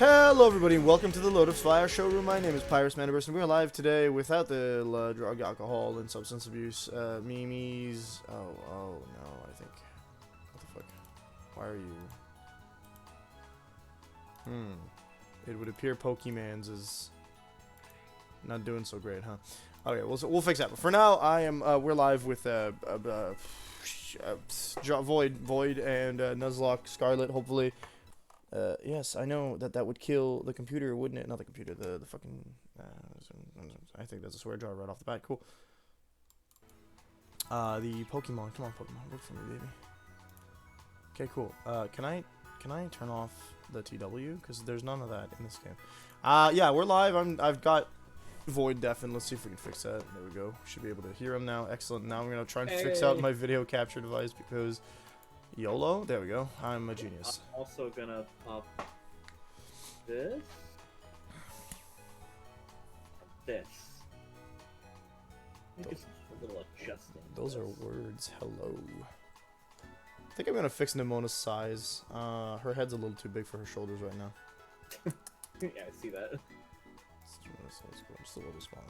Hello everybody and welcome to the Load of Fire showroom. My name is Pyrus Maniverse and we're live today without the drug, alcohol, and substance abuse. Mimi's... Oh no, I think... What the fuck? Why are you... It would appear Pokemon's is... not doing so great, huh? Okay, we'll fix that. But for now, we're live with Void and Nuzlocke, Scarlet, hopefully. Yes, I know that would kill the computer, wouldn't it? Not the computer, the fucking... I think that's a swear jar right off the bat. Cool. The Pokemon. Come on, Pokemon. Work for me, baby. Okay, cool. Can I turn off the TW? Because there's none of that in this game. Yeah, we're live. I've got Void deafened. Let's see if we can fix that. There we go. Should be able to hear him now. Excellent. Now I'm going to try and fix out my video capture device because... YOLO? There we go. I'm a genius. I'm also gonna pop this. This. Just a little adjusting. Those are words. Hello. I think I'm gonna fix Nemona's size. Her head's a little too big for her shoulders right now. Yeah, I see that. Just a little small.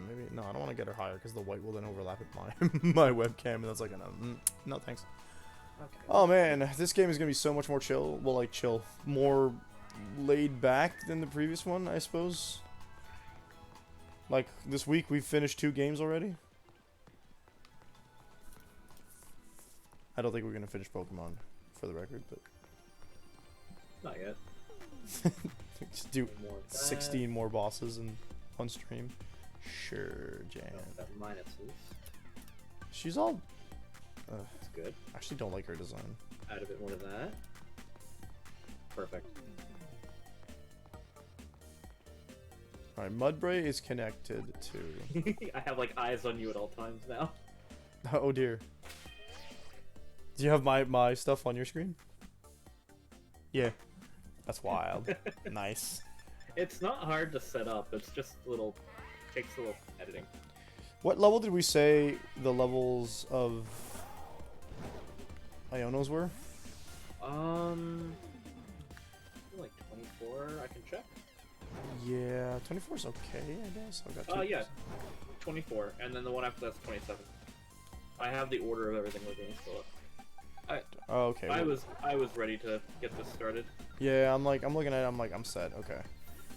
Maybe no. I don't want to get her higher because the white will then overlap with my webcam, and that's like no thanks. Okay. Oh man, this game is gonna be so much more chill. Well, like chill, more laid back than the previous one, I suppose. Like this week, we've finished 2 games already. I don't think we're gonna finish Pokemon, for the record, but Not yet. just do 16 more bosses in one stream. Sure, Jan. Got minuses. She's all. That's good. I actually don't like her design. Add a bit more to that. Perfect. Alright, Mudbray is connected to... I have like eyes on you at all times now. Oh dear. Do you have my stuff on your screen? Yeah. That's wild. Nice. It's not hard to set up. It's just takes a little editing. What level did we say the levels of Ionos were? Like 24. I can check. Yeah, 24 is okay, I guess. I've got 2. Yeah, 24, and then the one after that's 27. I have the order of everything we're doing still up. Oh, okay. I was ready to get this started. Yeah, I'm looking at it. I'm set. Okay.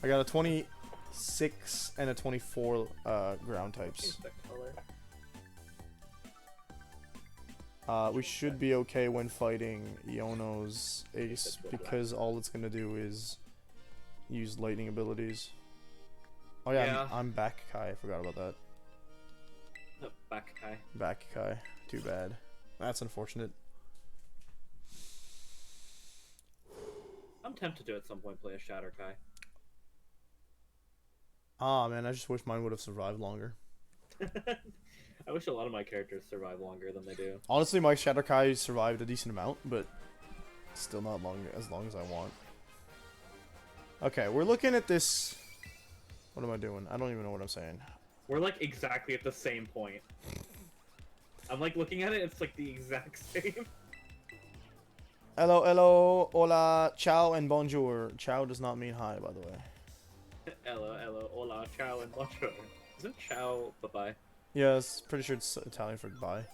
I got a 26 and a 24 ground types. Change that color. We should be okay when fighting Iono's ace because all it's gonna do is use lightning abilities. Oh yeah, I'm back Kai. I forgot about that. No, back Kai. Back Kai. Too bad. That's unfortunate. I'm tempted to at some point play a Shatter Kai. Ah man, I just wish mine would have survived longer. I wish a lot of my characters survive longer than they do. Honestly, my Shatter Kai survived a decent amount, but still not as long as I want. Okay, we're looking at this. What am I doing? I don't even know what I'm saying. We're like exactly at the same point. I'm like looking at it, it's like the exact same. Hello, hello, hola, ciao, and bonjour. Ciao does not mean hi, by the way. Hello, hello, hola, ciao, and bonjour. Isn't ciao bye-bye? Yes, pretty sure it's Italian for goodbye.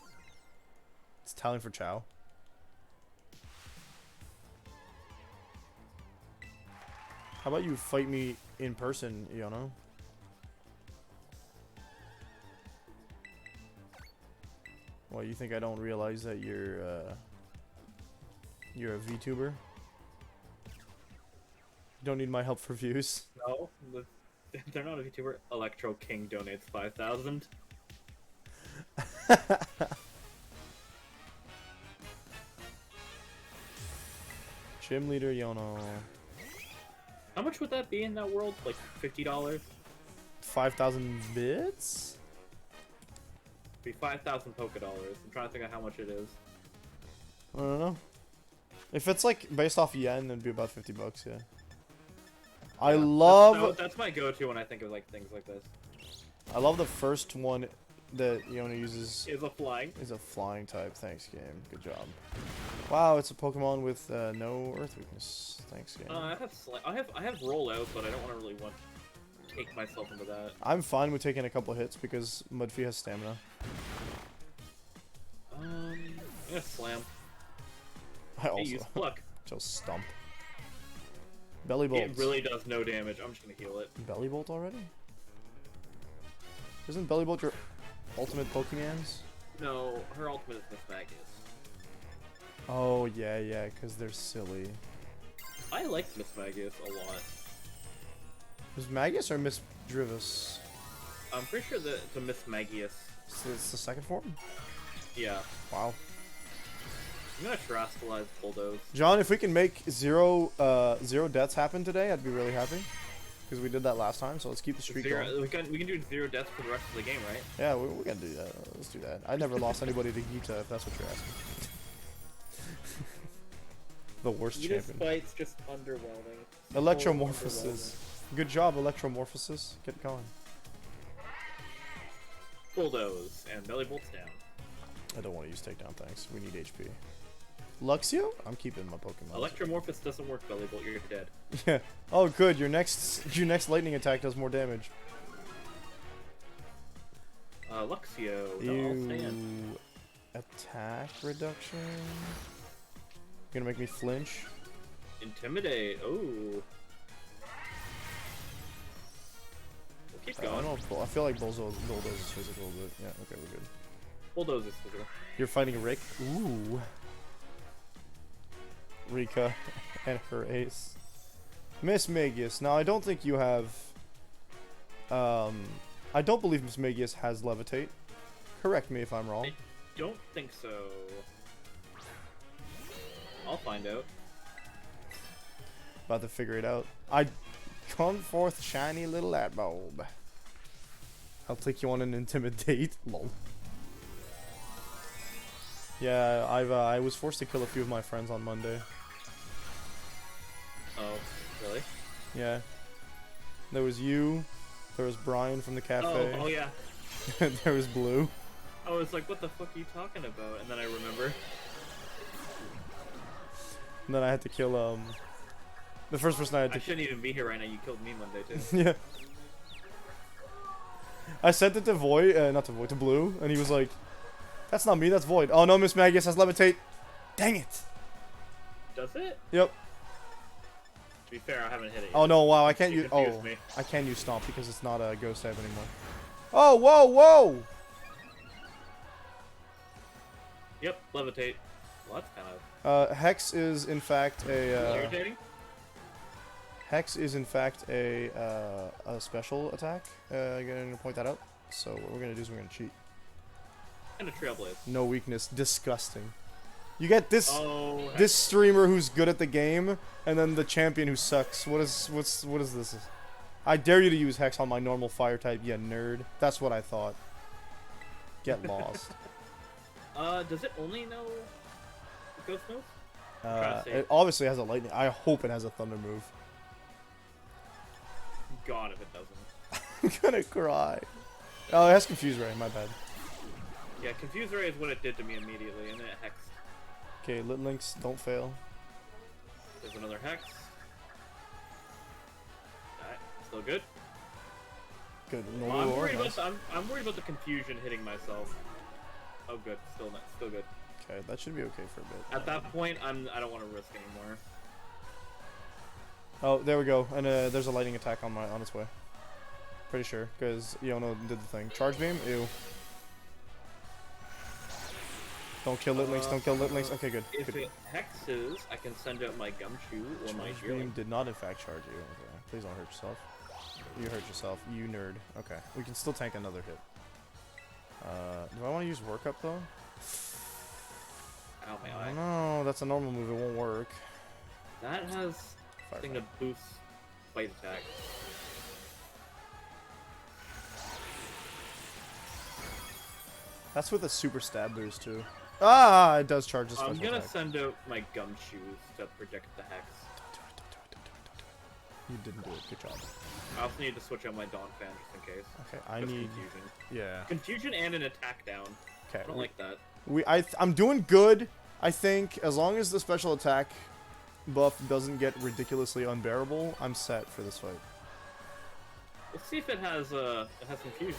It's Italian for ciao. How about you fight me in person, Iono? Well, you think I don't realize that you're a VTuber? You don't need my help for views. No, they're not a VTuber. Electro King donates 5,000. Gym leader Iono. How much would that be in that world? Like $50? 5,000 bits? Be 5,000 Poké Dollars. I'm trying to think of how much it is. I don't know. If it's like based off yen, it'd be about 50 bucks, yeah. I love... That's my go-to when I think of like things like this. I love the first one that Iono uses Is a flying. is a flying type. Thanks, game. Good job. Wow, it's a Pokemon with no Earth weakness. Thanks, game. I have roll out, but I don't want to really take myself into that. I'm fine with taking a couple hits because Mudfee has stamina. I'm gonna slam. I also Use pluck. just stump. Belly bolt. It really does no damage. I'm just gonna heal it. Belly bolt already? Isn't Belly bolt your ultimate Pokemon's? No, her ultimate is Miss Magius. Oh yeah, because they're silly. I like Miss Magius a lot. Miss Magus or Miss Drivis? I'm pretty sure that it's a Miss Magius. So it's the second form? Yeah. Wow. I'm gonna Terastallize Bulldoze. John, if we can make zero deaths happen today, I'd be really happy. Because we did that last time, so let's keep the streak going. We can do 0 deaths for the rest of the game, right? Yeah, we can do that. Let's do that. I never lost anybody to Gita, if that's what you're asking. The worst Gita's champion. fight's just underwhelming. Electromorphosis. Good job, Electromorphosis. Get going. Bulldoze and Belly Bolt's down. I don't want to use takedown, thanks. We need HP. Luxio? I'm keeping my Pokemon. Electromorphous doesn't work, Belly Bolt. You're dead. Yeah. Oh, good. Your next lightning attack does more damage. Luxio. No, I'll stand. Attack reduction. You're gonna make me flinch. Intimidate. Oh. We'll keep I going. don't know. I feel like Bulldoze is physical, but yeah. Okay, we're good. Bulldoze is physical. You're fighting Rick. Ooh. Rika and her ace. Miss Magius. Now, I don't think you have... I don't believe Miss Magius has Levitate. Correct me if I'm wrong. I don't think so. I'll find out. About to figure it out. I come forth shiny little light bulb. I'll take you on an intimidate. Lol. Yeah, I was forced to kill a few of my friends on Monday. Oh, really? Yeah. There was you. There was Brian from the cafe. Oh yeah. There was Blue. I was like, what the fuck are you talking about? And then I remember. And then I had to kill the first person I had I to. shouldn't even be here right now. You killed me Monday too. Yeah. I sent it to Void, not to Void, to Blue, and he was like, "That's not me. That's Void." Oh no, Miss Magius has Levitate. Dang it. Does it? Yep. To be fair, I haven't hit it yet. Oh no! Wow, I can't You use. confused Oh, me. I can use Stomp because it's not a Ghost type anymore. Oh, whoa, whoa! Yep, levitate. Well, that's kind of Hex is in fact a. irritating. Hex is in fact a special attack. I'm gonna point that out. So what we're gonna do is we're gonna cheat. And a Trailblaze. No weakness. Disgusting. You get this Oh, this streamer who's good at the game, and then the champion who sucks. What is this? I dare you to use Hex on my normal fire type, you nerd. That's what I thought. Get lost. Does it only know Ghost moves? trying to say. It obviously has a lightning. I hope it has a thunder move. God, if it doesn't. I'm gonna cry. Oh, it has Confuse Ray. My bad. Yeah, Confuse Ray is what it did to me immediately, and then it hexed. Okay, Lit Links, don't fail. There's another hex. Alright, still good. Good. Well, Normal or nice. I'm worried about the confusion hitting myself. Oh, good. Still good. Okay, that should be okay for a bit. At that point, I don't want to risk anymore. Oh, there we go. And there's a lightning attack on its way. Pretty sure, because Iono did the thing. Charge beam? Ew. Don't kill Lit Links, don't kill Lit Links. Okay, good. If Good. it hexes, I can send out my Gumshoe or my Charge beam Healing. did not in fact charge you. Okay. Please don't hurt yourself. You hurt yourself, you nerd. Okay. We can still tank another hit. Do I want to use Workup though? Ow, my I eye. don't know. That's a normal move. It won't work. That has Fire thing Fight. that boosts fight attack. That's with a super stab boost too. Ah, it does charge this I'm special gonna attack. send out my Gumshoes to protect the hex. You didn't do it. Good job. I also need to switch out my Dawn fan just in case. Okay, I Just need... confusion. Yeah. Confusion and an attack down. Okay. I don't like that. I'm doing good, I think. As long as the special attack buff doesn't get ridiculously unbearable, I'm set for this fight. Let's see if it has some fuse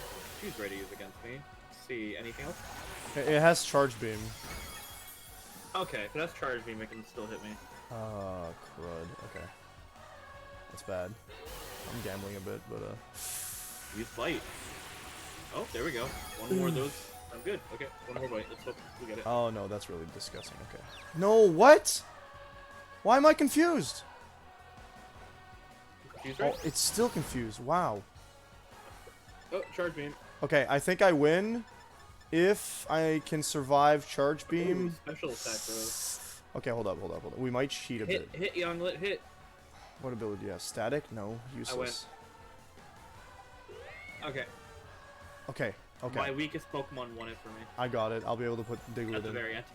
ready to use against me. Let's see, anything else? It has charge beam. Okay, if it has charge beam, it can still hit me. Crud. Okay. That's bad. I'm gambling a bit, but Use bite. Oh, there we go. One more of those. I'm good. Okay, one more bite. Let's hope we get it. Oh no, that's really disgusting. Okay. No, what? Why am I confused? Confused, right? Oh, it's still confused. Wow. Oh, charge beam. Okay, I think I win if I can survive charge beam. Ooh, special attack, bro. Okay, hold up. We might cheat a bit. Hit, Younglet, hit. What ability do you have? Static? No, useless. Okay. Okay. My weakest Pokemon won it for me. I got it. I'll be able to put Diglett At the in. very end.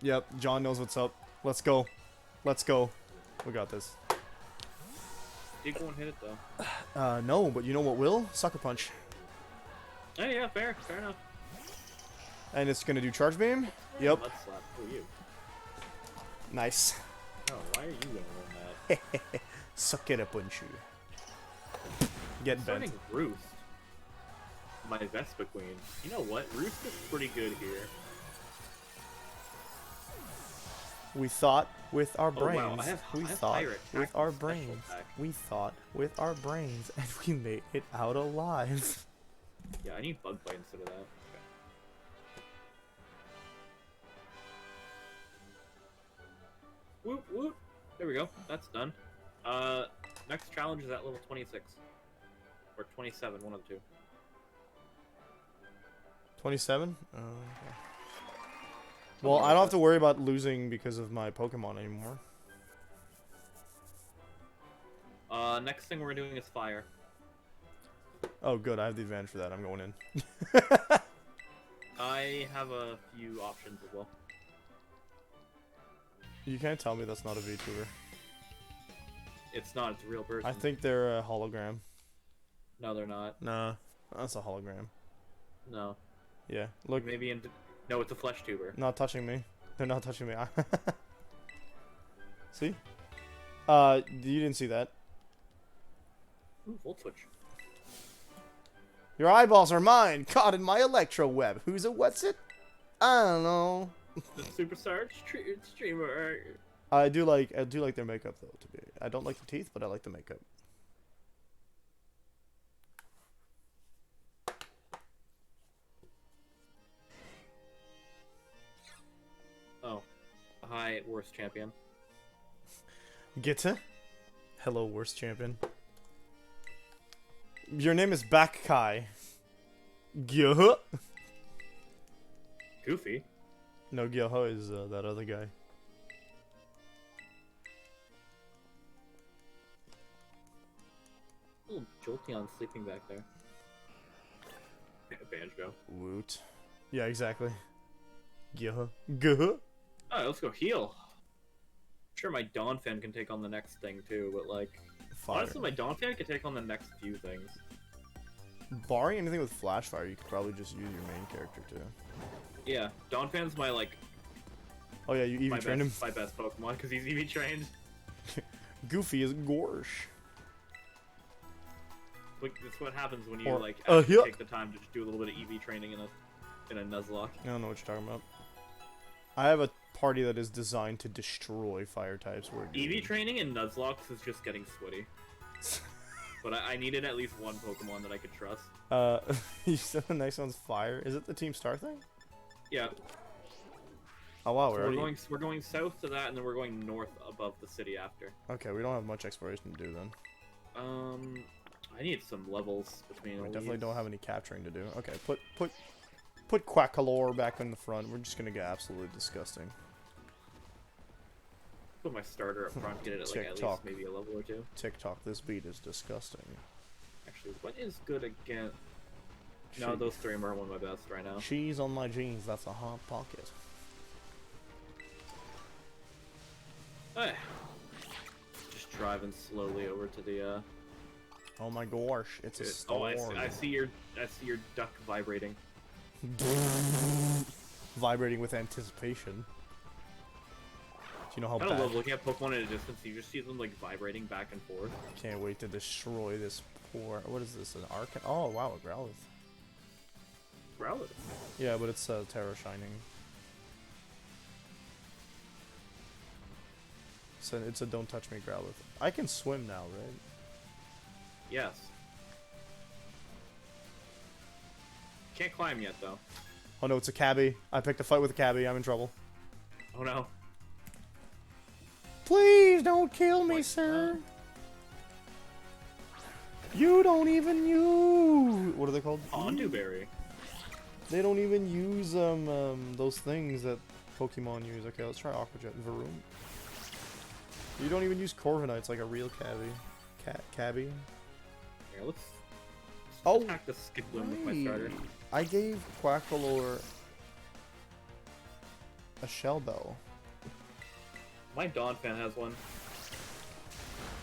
Yep. John knows what's up. Let's go. We got this. Dig won't hit it though. No, but you know what will? Sucker Punch. Oh yeah, fair enough. And it's gonna do charge beam? Yep. Mud slap. Who are you? Nice. Oh, why are you gonna win that? Sucker Punch you. Get bent. Starting Roost. My Vespa Queen. You know what? Roost is pretty good here. We thought with our brains. Wow. I have higher attack with our and special brains. attack. We thought with our brains, and we made it out alive. Yeah, I need Bug Bite instead of that. Okay. Whoop whoop. There we go. That's done. Next challenge is at level 26. Or 27, one of the two. 27? Okay. Well, I don't have to worry about losing because of my Pokemon anymore. Next thing we're doing is fire. Oh, good. I have the advantage for that. I'm going in. I have a few options as well. You can't tell me that's not a VTuber. It's not. It's a real person. I think they're a hologram. No, they're not. Nah, that's a hologram. No. Yeah, look. Maybe in. No, it's a flesh tuber. Not touching me. They're not touching me. See? You didn't see that. Ooh, Volt Switch. Your eyeballs are mine, caught in my electro web. Who's it? What's it? I don't know. The superstar streamer. I do like their makeup though. I don't like the teeth, but I like the makeup. Oh, hi, worst champion. Gitta? Hello, worst champion. Your name is Bakkai. Gyoho? Goofy. No, Gyoho is that other guy. Little Jolteon sleeping back there. Banjo. Woot. Yeah, exactly. Gyoho. Gyoho? Alright, let's go heal. Sure, my Donphan can take on the next thing too, but like... Fire. Honestly, my Donphan can take on the next few things. Barring anything with Flash Fire, you could probably just use your main character too. Yeah, Donphan's my like... Oh yeah, you EV trained him. My best Pokemon, because he's EV trained. Goofy is Gorsh. Like, that's what happens when you Or, like actually yeah. take the time to just do a little bit of EV training in a Nuzlocke. I don't know what you're talking about. I have a party that is designed to destroy fire types. Where EV training in Nuzlocke is just getting sweaty. But I needed at least one Pokemon that I could trust. You said the next one's fire. Is it the Team Star thing? Yeah. Oh wow, So we're going south to that, and then we're going north above the city after. Okay, we don't have much exploration to do then. I need some levels between. We all definitely these. don't have any capturing to do. Okay, put Quackalour back in the front. We're just gonna get absolutely disgusting. Put my starter up front, get it at like at least maybe a level or two. TikTok, this beat is disgusting. Actually, what is good again? No, those three are one of my best right now. Cheese on my jeans, that's a hot pocket. Hey. Just driving slowly over to the. Oh my gosh, it's a Oh, storm. I see your duck vibrating. Vibrating with anticipation. Do you know how I kind of bad? love looking at Pokemon at a distance. You just see them like vibrating back and forth. Can't wait to destroy this poor. What is this? An Arcan? Oh wow, a Growlithe. Growlithe. Yeah, but it's Terra Shining. So it's a don't touch me Growlithe. I can swim now, right? Yes. Can't climb yet though. Oh no, it's a cabbie. I picked a fight with a cabbie. I'm in trouble. Oh no. Please don't kill me, What? sir. You don't even use. What are they called? Honduberry. They don't even use those things that Pokemon use. Okay, let's try Aqua Jet. Varoom. You don't even use Corviknights like a real cabbie. Here, let's Oh, attack the Skiploom with my starter. I gave Quackvalor a Shell Bell. My Dawn fan has one.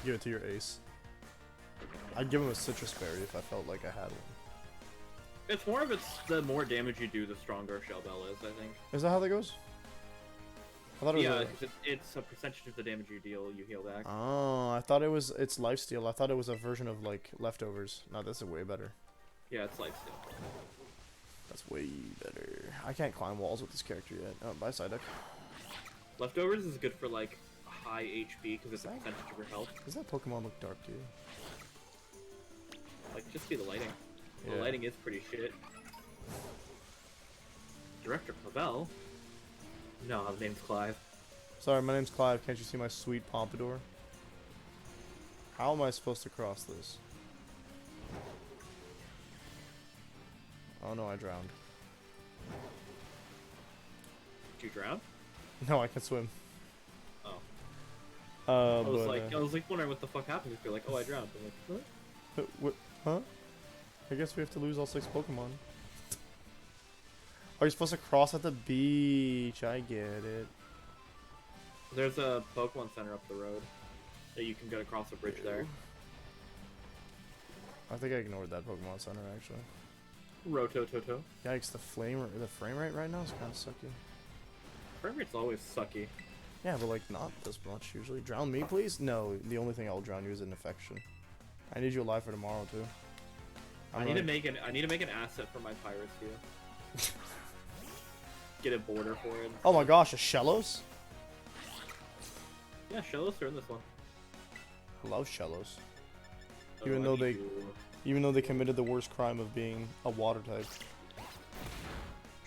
Give it to your ace. I'd give him a Citrus Berry if I felt like I had one. It's more of the more damage you do, the stronger Shell Bell is, I think. Is that how that goes? I thought it was Yeah, because it's a percentage of the damage you deal, you heal back. Oh, I thought it's lifesteal. I thought it was a version of like leftovers. No, this is way better. Yeah, it's lifesteal. That's way better. I can't climb walls with this character yet. Oh, bye, Psyduck. Leftovers is good for like high HP because it's a percentage of your health. Does that Pokemon look dark to you? Like, just see the lighting. Yeah. The lighting is pretty shit. Director Clavel? No, the name's Clive. Sorry, my name's Clive. Can't you see my sweet pompadour? How am I supposed to cross this? Oh no, I drowned. Did you drown? No, I can swim. Oh. I I was like wondering what the fuck happened if you're like, oh, I drowned. I'm like, what? What? Huh? I guess we have to lose all 6 Pokemon. Are you supposed to cross at the beach? I get it. There's a Pokemon Center up the road that you can get across the bridge there. I think I ignored that Pokemon Center actually. Rotototo. Yikes! The frame rate right now is kind of sucky. Frame rate's always sucky. Yeah, but like not this much usually. Drown me, please? No, the only thing I'll drown you is an infection. I need you alive for tomorrow too. I need to make an asset for my Pyrus here. Get a border for it. Oh my gosh, a Shellos? Yeah, Shellos are in this one. I love Shellos. So Even though they committed the worst crime of being a water type.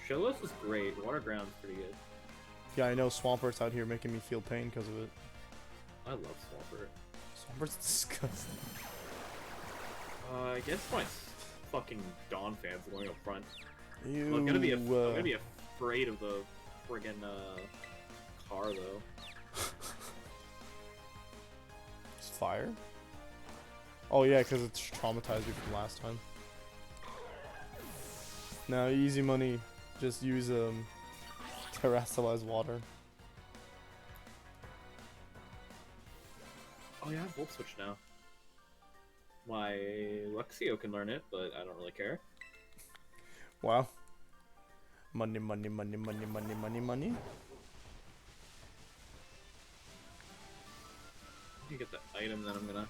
Shellos is great. Water ground's pretty good. Yeah, I know Swampert's out here making me feel pain because of it. I love Swampert. Swampert's disgusting. I guess my fucking Dawn fans going up front. Ew, I'm gonna be afraid of the friggin' car though. It's fire? Oh yeah, because it's traumatized me from last time. Now, easy money. Just use terrestrialized water. Oh yeah, I have Volt Switch now. My Luxio can learn it, but I don't really care. Wow. Money, money, money, money, money, money, money. You get the item, then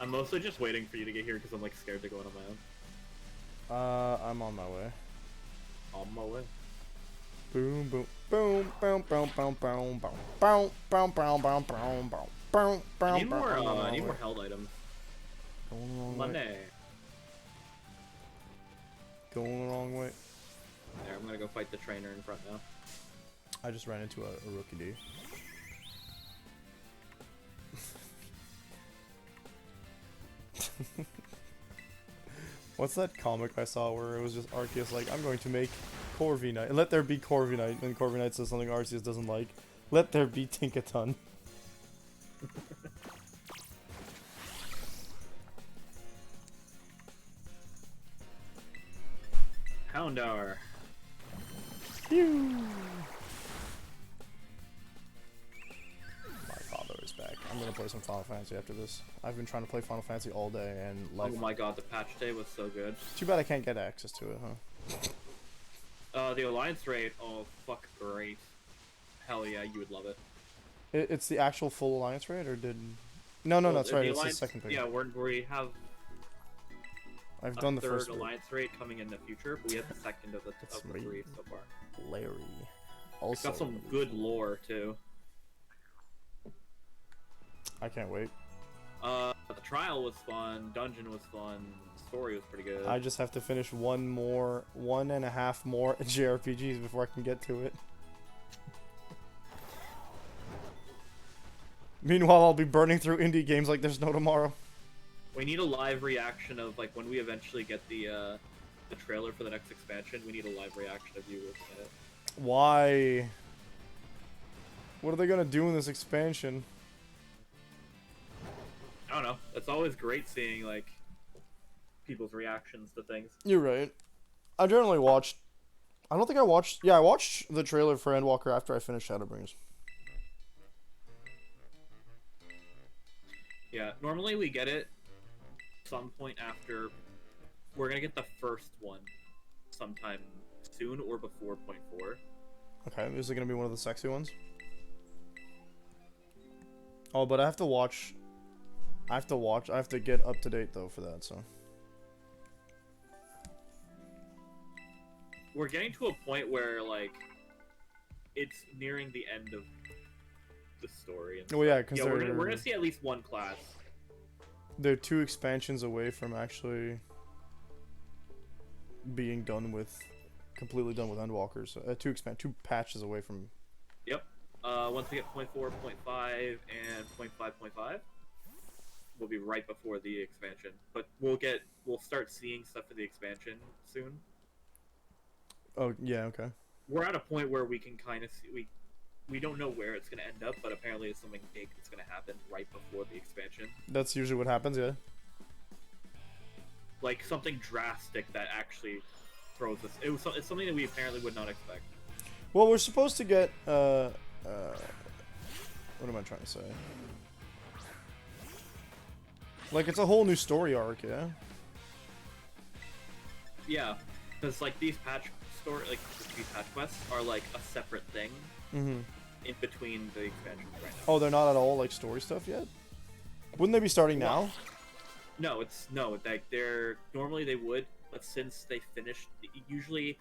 I'm mostly just waiting for you to get here because I'm like scared to go on my own. I'm on my way. On my way. Boom, boom, boom, boom, boom, boom, boom, boom, boom, boom, boom, boom, boom, boom, boom, boom. I need more held items. Going the wrong Money. way. Going the wrong way. There, I'm gonna go fight the trainer in front now. I just ran into a rookie D. What's that comic I saw where it was just Arceus like, I'm going to make Corviknight. Let there be Corviknight. And Corviknight says something Arceus doesn't like. Let there be Tinkaton. Houndour. Phew. My father. gonna play some Final Fantasy after this. I've been trying to play Final Fantasy all day, and Oh my god, the patch day was so good. Too bad I can't get access to it, huh? The Alliance raid, oh fuck, great. Hell yeah, you would love it. It's the actual full Alliance raid, or did? No, Well, that's right. It's Alliance, the second thing. Yeah, we have. I've done the third first Alliance raid coming in the future, but we have the second of the 3 so far. Larry. Also, it's got some good lore too. I can't wait. The trial was fun. Dungeon was fun. Story was pretty good. I just have to finish 1.5 more JRPGs before I can get to it. Meanwhile, I'll be burning through indie games like there's no tomorrow. We need a live reaction of like when we eventually get the trailer for the next expansion. We need a live reaction of you looking at it. Why? What are they gonna do in this expansion? I don't know. It's always great seeing like people's reactions to things. You're right. I generally watched. I don't think I watched. Yeah, I watched the trailer for Endwalker after I finished Shadowbringers. Yeah, normally we get it some point after. We're gonna get the first one sometime soon or before .4. Okay, is it gonna be one of the sexy ones? Oh, but I have to watch. I have to get up to date though for that. So. We're getting to a point where like it's nearing the end of the story. And well, yeah, because we're gonna see at least one class. They're 2 expansions away from actually being done with, completely done with Endwalkers. 2 patches away from. Yep. Once we get .4, .5, and .5.5, we'll be right before the expansion. But we'll start seeing stuff for the expansion soon. Oh yeah, okay. We're at a point where we can kind of see we don't know where it's gonna end up, but apparently it's something big that's gonna happen right before the expansion. That's usually what happens, yeah. Like something drastic that actually throws us. It's something that we apparently would not expect. Well, we're supposed to get what am I trying to say? Like it's a whole new story arc, yeah. Yeah, because like these patch quests are like a separate thing. In between the expansions right now. Oh, they're not at all like story stuff yet? Wouldn't they be starting now? No, they're normally they would, but since they finished, usually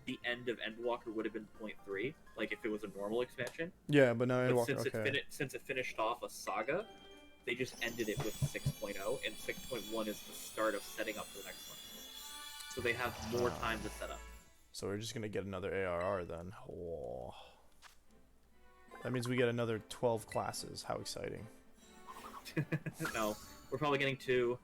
the end of Endwalker would have been .3, like if it was a normal expansion. Yeah, but now Endwalker. Since it finished off a saga, they just ended it with 6.0, and 6.1 is the start of setting up for the next one. So they have more time to set up. So we're just gonna get another ARR then. Oh. That means we get another 12 classes. How exciting. No, we're probably getting 2.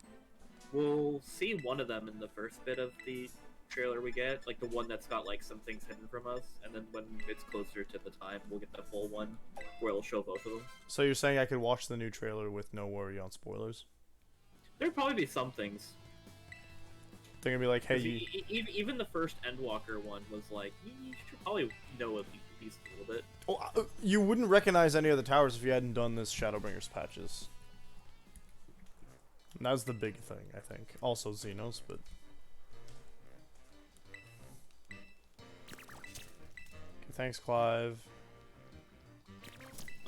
We'll see one of them in the first bit of the trailer we get, like the one that's got like some things hidden from us, and then when it's closer to the time, we'll get the full one where it'll show both of them. So you're saying I could watch the new trailer with no worry on spoilers? There'd probably be some things. They're gonna be like, hey, even the first Endwalker one was like, you should probably know at least a little bit. Oh, you wouldn't recognize any of the towers if you hadn't done this Shadowbringers patches. And that's the big thing, I think. Also Xenos, but... Okay, thanks, Clive.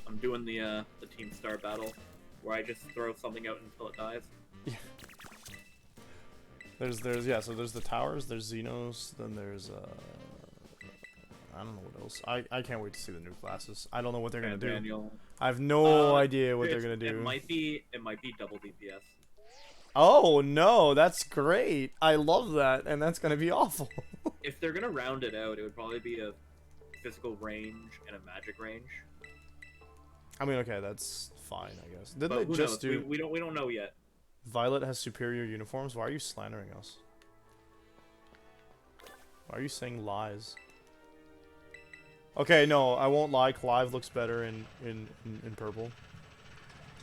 I'm doing the Team Star battle, where I just throw something out until it dies. Yeah. There's so there's the towers, there's Xenos, then there's I don't know what else. I can't wait to see the new classes. I don't know what they're gonna do. I have no idea what they're gonna do. It might be double DPS. Oh no, that's great. I love that, and that's gonna be awful. If they're gonna round it out, it would probably be a physical range and a magic range. I mean, okay, that's fine, I guess. Didn't but they just do? We don't know yet. Violet has superior uniforms. Why are you slandering us? Why are you saying lies? Okay, no, I won't lie. Clive looks better in purple.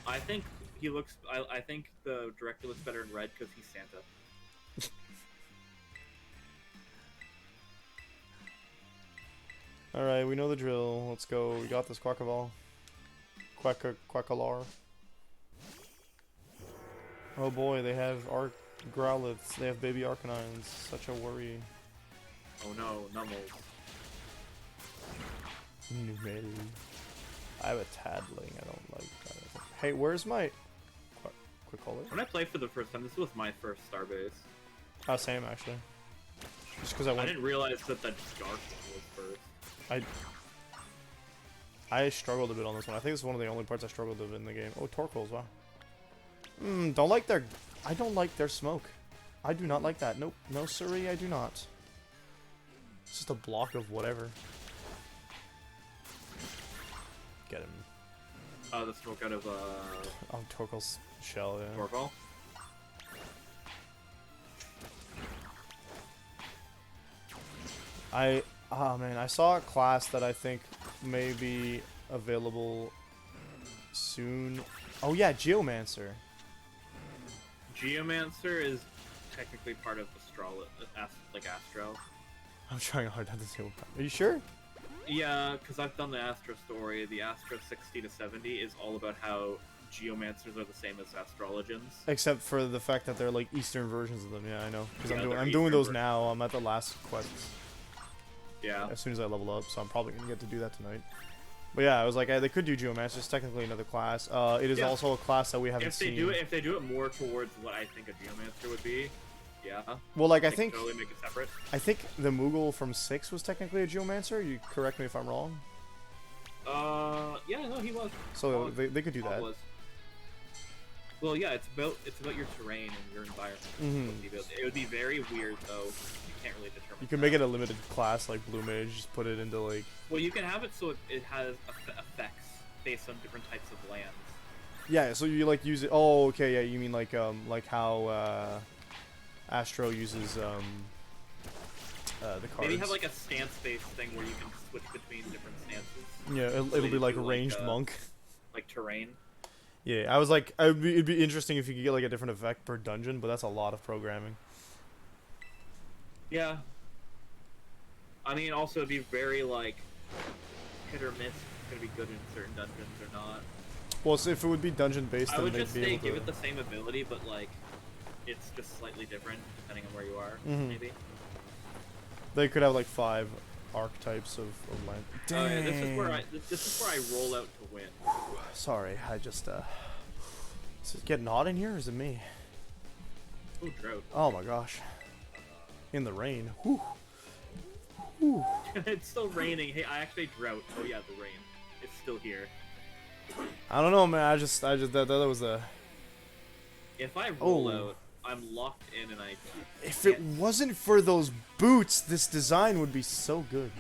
I think he looks. I think the director looks better in red because he's Santa. All right, we know the drill. Let's go. We got this Quackaval. Quackalar. Oh boy, they have Growliths. They have baby Arcanines. Such a worry. Oh no, Nummels. Numel. I have a Tadling. I don't like that. Hey, where's my... Quick caller? When I played for the first time, this was my first Starbase. Same, actually. Just because I didn't realize that the dark one was first. I struggled a bit on this one. I think it's one of the only parts I struggled with in the game. Oh, Torkoals, wow. Don't like their... I don't like their smoke. I do not like that. Nope. No, siree, I do not. It's just a block of whatever. Get him. The smoke out of, Oh, Torkoal's shell, yeah. Torkoal? Oh man, I saw a class that I think may be available soon. Oh yeah, Geomancer. Geomancer is technically part of Astro. I'm trying hard not to do it. Are you sure? Yeah, because I've done the Astro story. The Astro 60 to 70 is all about how Geomancers are the same as Astrologians. Except for the fact that they're like Eastern versions of them. Yeah, I know. Because Yeah, I'm doing those now. I'm at the last quest. Yeah. As soon as I level up, so I'm probably gonna get to do that tonight. But yeah, I was like, they could do Geomancer. It's technically another class. It is also a class that we haven't seen. If they do it more towards what I think a Geomancer would be, yeah. Well, like I They think could totally make it separate. I think the Moogle from 6 was technically a Geomancer. You correct me if I'm wrong. Yeah, no, he was. So they could do that. Was. Well, yeah, it's about your terrain and your environment. It would be very weird though. You can't really determine. You can make it a limited class like Blue Mage. Just put it into like. Well, you can have it so it has effects based on different types of lands. Yeah, so you like use it. Oh, okay, yeah. You mean like how Astro uses the cards. Maybe have like a stance-based thing where you can switch between different stances. Yeah, it'll be like ranged monk. Like terrain. Yeah, I was like, it'd be interesting if you could get like a different effect per dungeon, but that's a lot of programming. Yeah. I mean, also it'd be very like hit or miss. It's gonna be good in certain dungeons or not. Well, so if it would be dungeon based, I then would they'd just be say able to... give it the same ability, but like it's just slightly different depending on where you are. Maybe. They could have like 5 archetypes of land. Oh yeah, this is where I roll out to win. Sorry, I just Is it getting hot in here, or is it me? Ooh, drought. Oh my gosh. In the rain. Whew. Whew. It's still raining. Hey, I actually drought. Oh yeah, the rain. It's still here. I don't know, man. I just that was a... If I roll out, I'm locked in and I... If it wasn't for those boots, this design would be so good.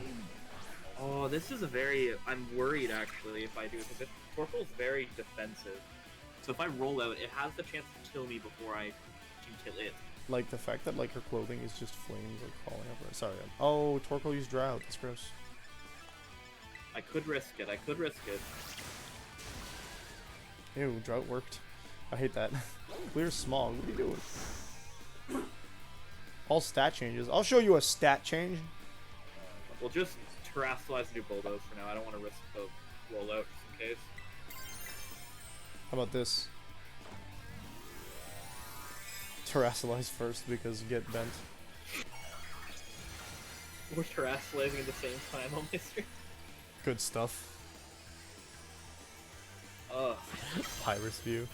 Oh, this is a very... I'm worried, actually, if I do it, because Torkoal's very defensive. So if I roll out, it has the chance to kill me before I can kill it. Like, the fact that, like, her clothing is just flames, like, falling over. Sorry. Oh, Torkoal used Drought. That's gross. I could risk it. I could risk it. Ew, Drought worked. I hate that. Clear Smog. What are you doing? All stat changes. I'll show you a stat change. We'll just terrestrialize and do Bulldoze for now. I don't want to risk the rollout just in case. How about this? Terrestrialize first because you get bent. We're terrestrializing at the same time on my stream. Good stuff. Ugh. Pirate's view.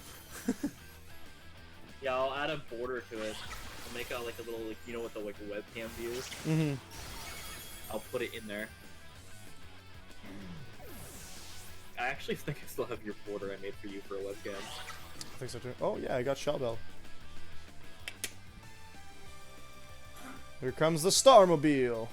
Yeah, I'll add a border to it. I'll make out like a little, like, you know what the like webcam view is? I'll put it in there. I actually think I still have your border I made for you for a webcam. I think so too. Oh yeah, I got Shellbell. Here comes the Starmobile.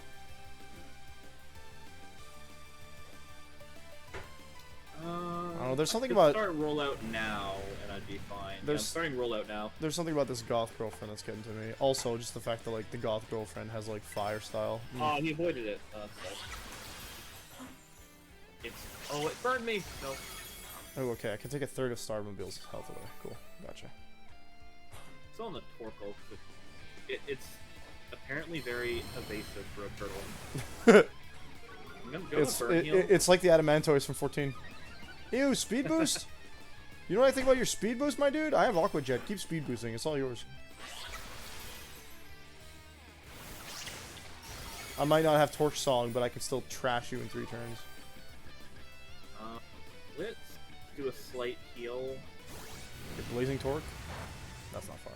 I don't know, there's something about... start rollout now, and I'd be fine. Yeah, I'm starting rollout now. There's something about this goth girlfriend that's getting to me. Also, just the fact that, like, the goth girlfriend has, like, fire style. Oh, he avoided it. Oh, it burned me! No. Oh, okay, I can take a third of Starmobile's health away. Cool, gotcha. It's on the Torkoal. It's apparently very evasive for a turtle. I'm gonna go It's like the Adamantoise from 14. Ew, speed boost? You know what I think about your speed boost, my dude? I have Aqua Jet. Keep speed boosting. It's all yours. I might not have Torch Song, but I can still trash you in 3 turns. Let's do a slight heal. Get Blazing Torque? That's not fire.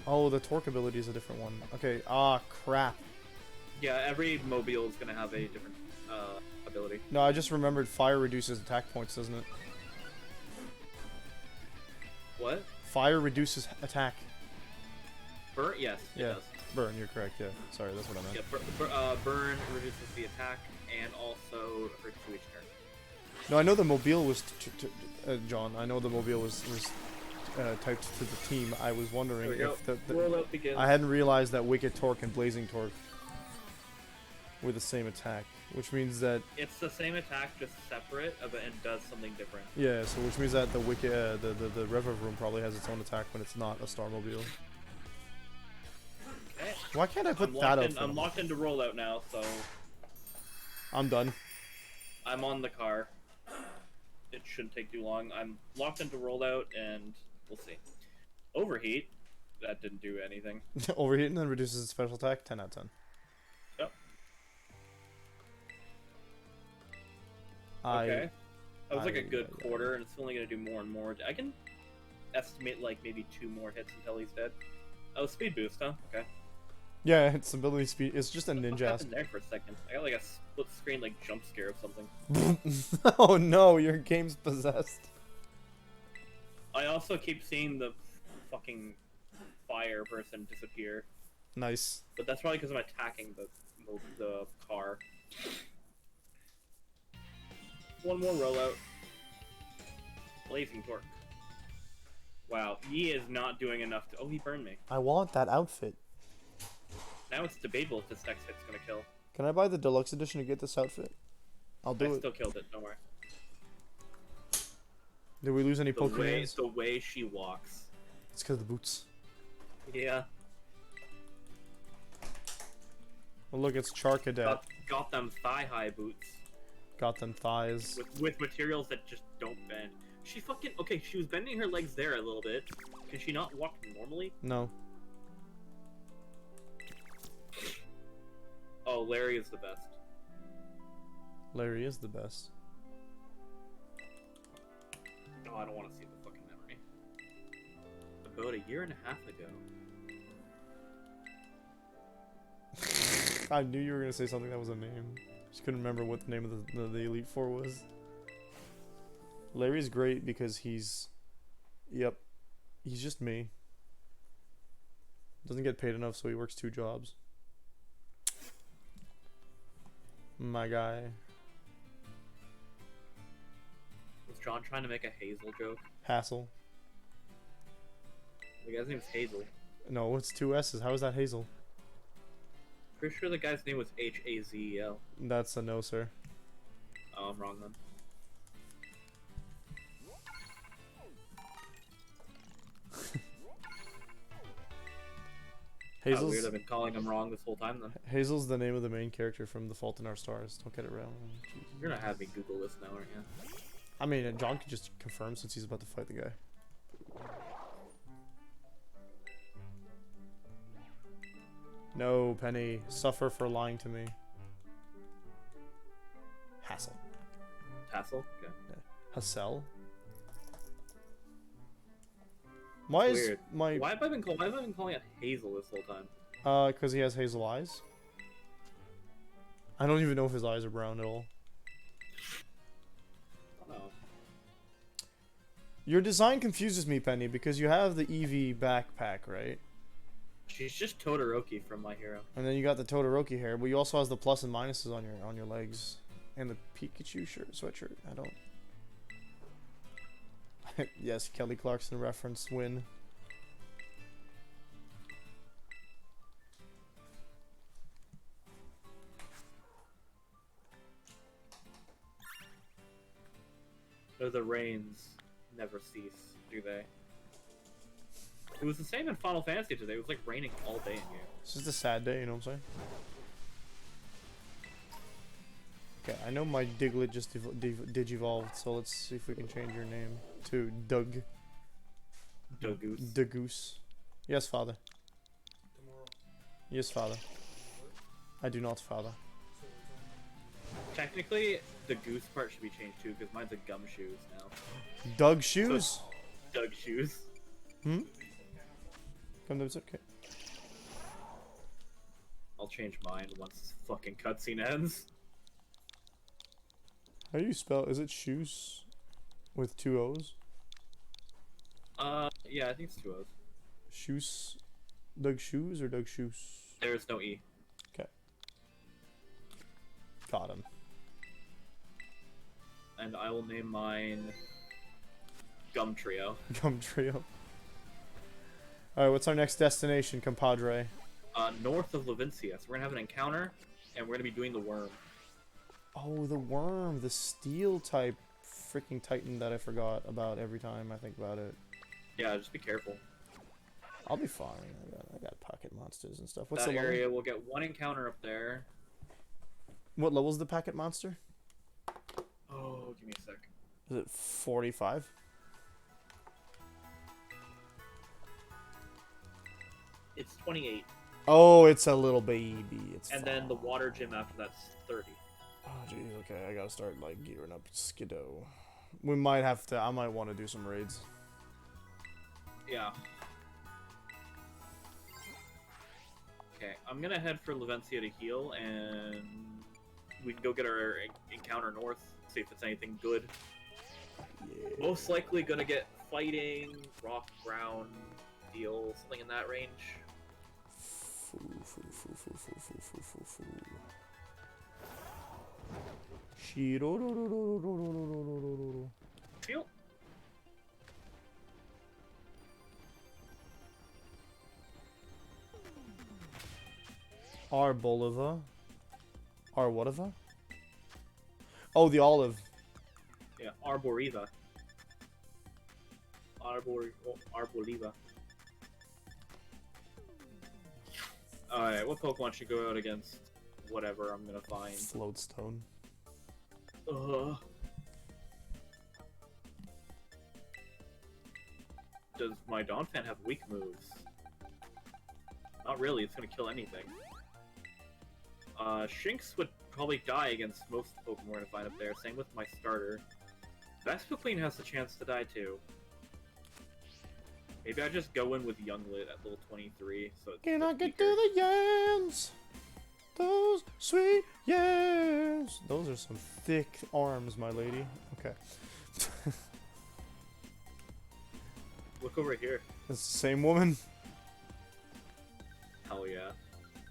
Oh, the Torque ability is a different one. Okay, crap. Yeah, every mobile is gonna have a different ability. No, I just remembered fire reduces attack points, doesn't it? What? Fire reduces attack. Burn? Yes, it does. Burn, you're correct, yeah. Sorry, that's what I meant. Yeah, burn reduces the attack and also hurts you each turn. No, I know the mobile was, John, I know the mobile was typed to the team. I was wondering if Rollout begins. I hadn't realized that Wicked Torque and Blazing Torque were the same attack, which means that... It's the same attack, just separate, and does something different. Yeah, so which means that the Wicked, the Rev Room probably has its own attack when it's not a Starmobile. Okay. Why can't I put that up? I'm locked into rollout now, so... I'm done. I'm on the car. It shouldn't take too long. I'm locked into rollout, and we'll see. Overheat. That didn't do anything. Overheat and then reduces its special attack. 10 out of 10. Yep. Okay. That was like a good quarter, and it's only going to do more and more. I can estimate like maybe 2 more hits until he's dead. Oh, speed boost, huh? Okay. Yeah, it's ability speed. It's just a ninja. What happened there for a second? I got like a split screen like jump scare of something. Oh no, your game's possessed. I also keep seeing the fucking fire person disappear. Nice. But that's probably because I'm attacking the car. One more rollout. Blazing Torque. Wow, he is not doing enough to... Oh, he burned me. I want that outfit. Now it's debatable if this next hit's gonna kill. Can I buy the deluxe edition to get this outfit? I'll do it. I still killed it, don't worry. Did we lose any Pokemon? The way she walks. It's because of the boots. Yeah. Well, look, it's Charcadet. Got them thigh-high boots. Got them thighs. With materials that just don't bend. She fucking... Okay, she was bending her legs there a little bit. Can she not walk normally? No. Oh, Larry is the best. Larry is the best. No, I don't want to see the fucking memory. About a year and a half ago. I knew you were going to say something that was a name. Just couldn't remember what the name of the Elite Four was. Larry's great because he's... Yep. He's just me. Doesn't get paid enough, so he works 2 jobs. My guy. Was John trying to make a Hazel joke? Hassel. The guy's name's Hazel. No, it's 2 S's. How is that Hazel? Pretty sure the guy's name was Hazel. That's a no, sir. Oh, I'm wrong then. Hazel's... Weird, I've been calling him wrong this whole time then. Hazel's the name of the main character from The Fault in Our Stars. Don't get it wrong. You're gonna have me Google this now, aren't you? I mean, John can just confirm since he's about to fight the guy. No, Penny. Suffer for lying to me. Hassel. Tassel? Okay. Yeah. Hassel? Why is Weird. my... Why have I been calling it Hazel this whole time? Because he has hazel eyes. I don't even know if his eyes are brown at all. I don't know. Your design confuses me, Penny, because you have the Eevee backpack, right? She's just Todoroki from My Hero. And then you got the Todoroki hair, but you also has the plus and minuses on your legs. And the Pikachu sweatshirt. I don't... Yes, Kelly Clarkson reference win. Though the rains never cease, do they? It was the same in Final Fantasy today. It was like raining all day in here. It's just a sad day, you know what I'm saying? Okay, I know my Diglett just digivolved, so let's see if we can change your name to Doug. Dogoose. Dagoose. Yes, father. Yes, father. I do not, father. Technically, the goose part should be changed too, because mine's a gumshoes now. Doug Shoes? So, Doug shoes. Hmm? Come to okay. I'll change mine once this fucking cutscene ends. How do you spell? Is it shoes with 2 O's? Yeah, I think it's 2 O's. Shoes? Doug Shoes or Doug Shoes? There's no E. Okay. Got him. And I will name mine Gum Trio. Gum Trio. Alright, what's our next destination, compadre? North of Levincia. So we're gonna have an encounter, and we're gonna be doing the worm. Oh, the worm, the steel type freaking titan that I forgot about every time I think about it. Yeah, just be careful. I'll be fine. I got pocket monsters and stuff. What's That the area, level? we'll get one encounter up there. What level's the packet monster? Oh, give me a sec. Is it 45? It's 28. Oh, it's a little baby. It's And then the water gym after that's 30. Oh, jeez. Okay, I gotta start like gearing up Skiddo. We might have to. I might want to do some raids. Yeah. Okay, I'm gonna head for Levencia to heal, and we can go get our encounter north, see if it's anything good. Yeah. Most likely gonna get fighting, rock, ground, deal, something in that range. Feel. Arboliva. Whatever. Oh, the olive. Yeah, Arboriva. Arboliva. Alright, what Pokemon should go out against whatever I'm gonna find? Floatstone. Does my Donphan have weak moves? Not really, it's gonna kill anything. Shinx would probably die against most Pokemon we're gonna find up there, same with my starter. Vespiquen has the chance to die too. Maybe I just go in with Younglit at level 23, so it's Can I get weaker. to the yams? Those sweet yams. Those are some thick arms, my lady. Okay. Look over here. It's the same woman. Hell yeah.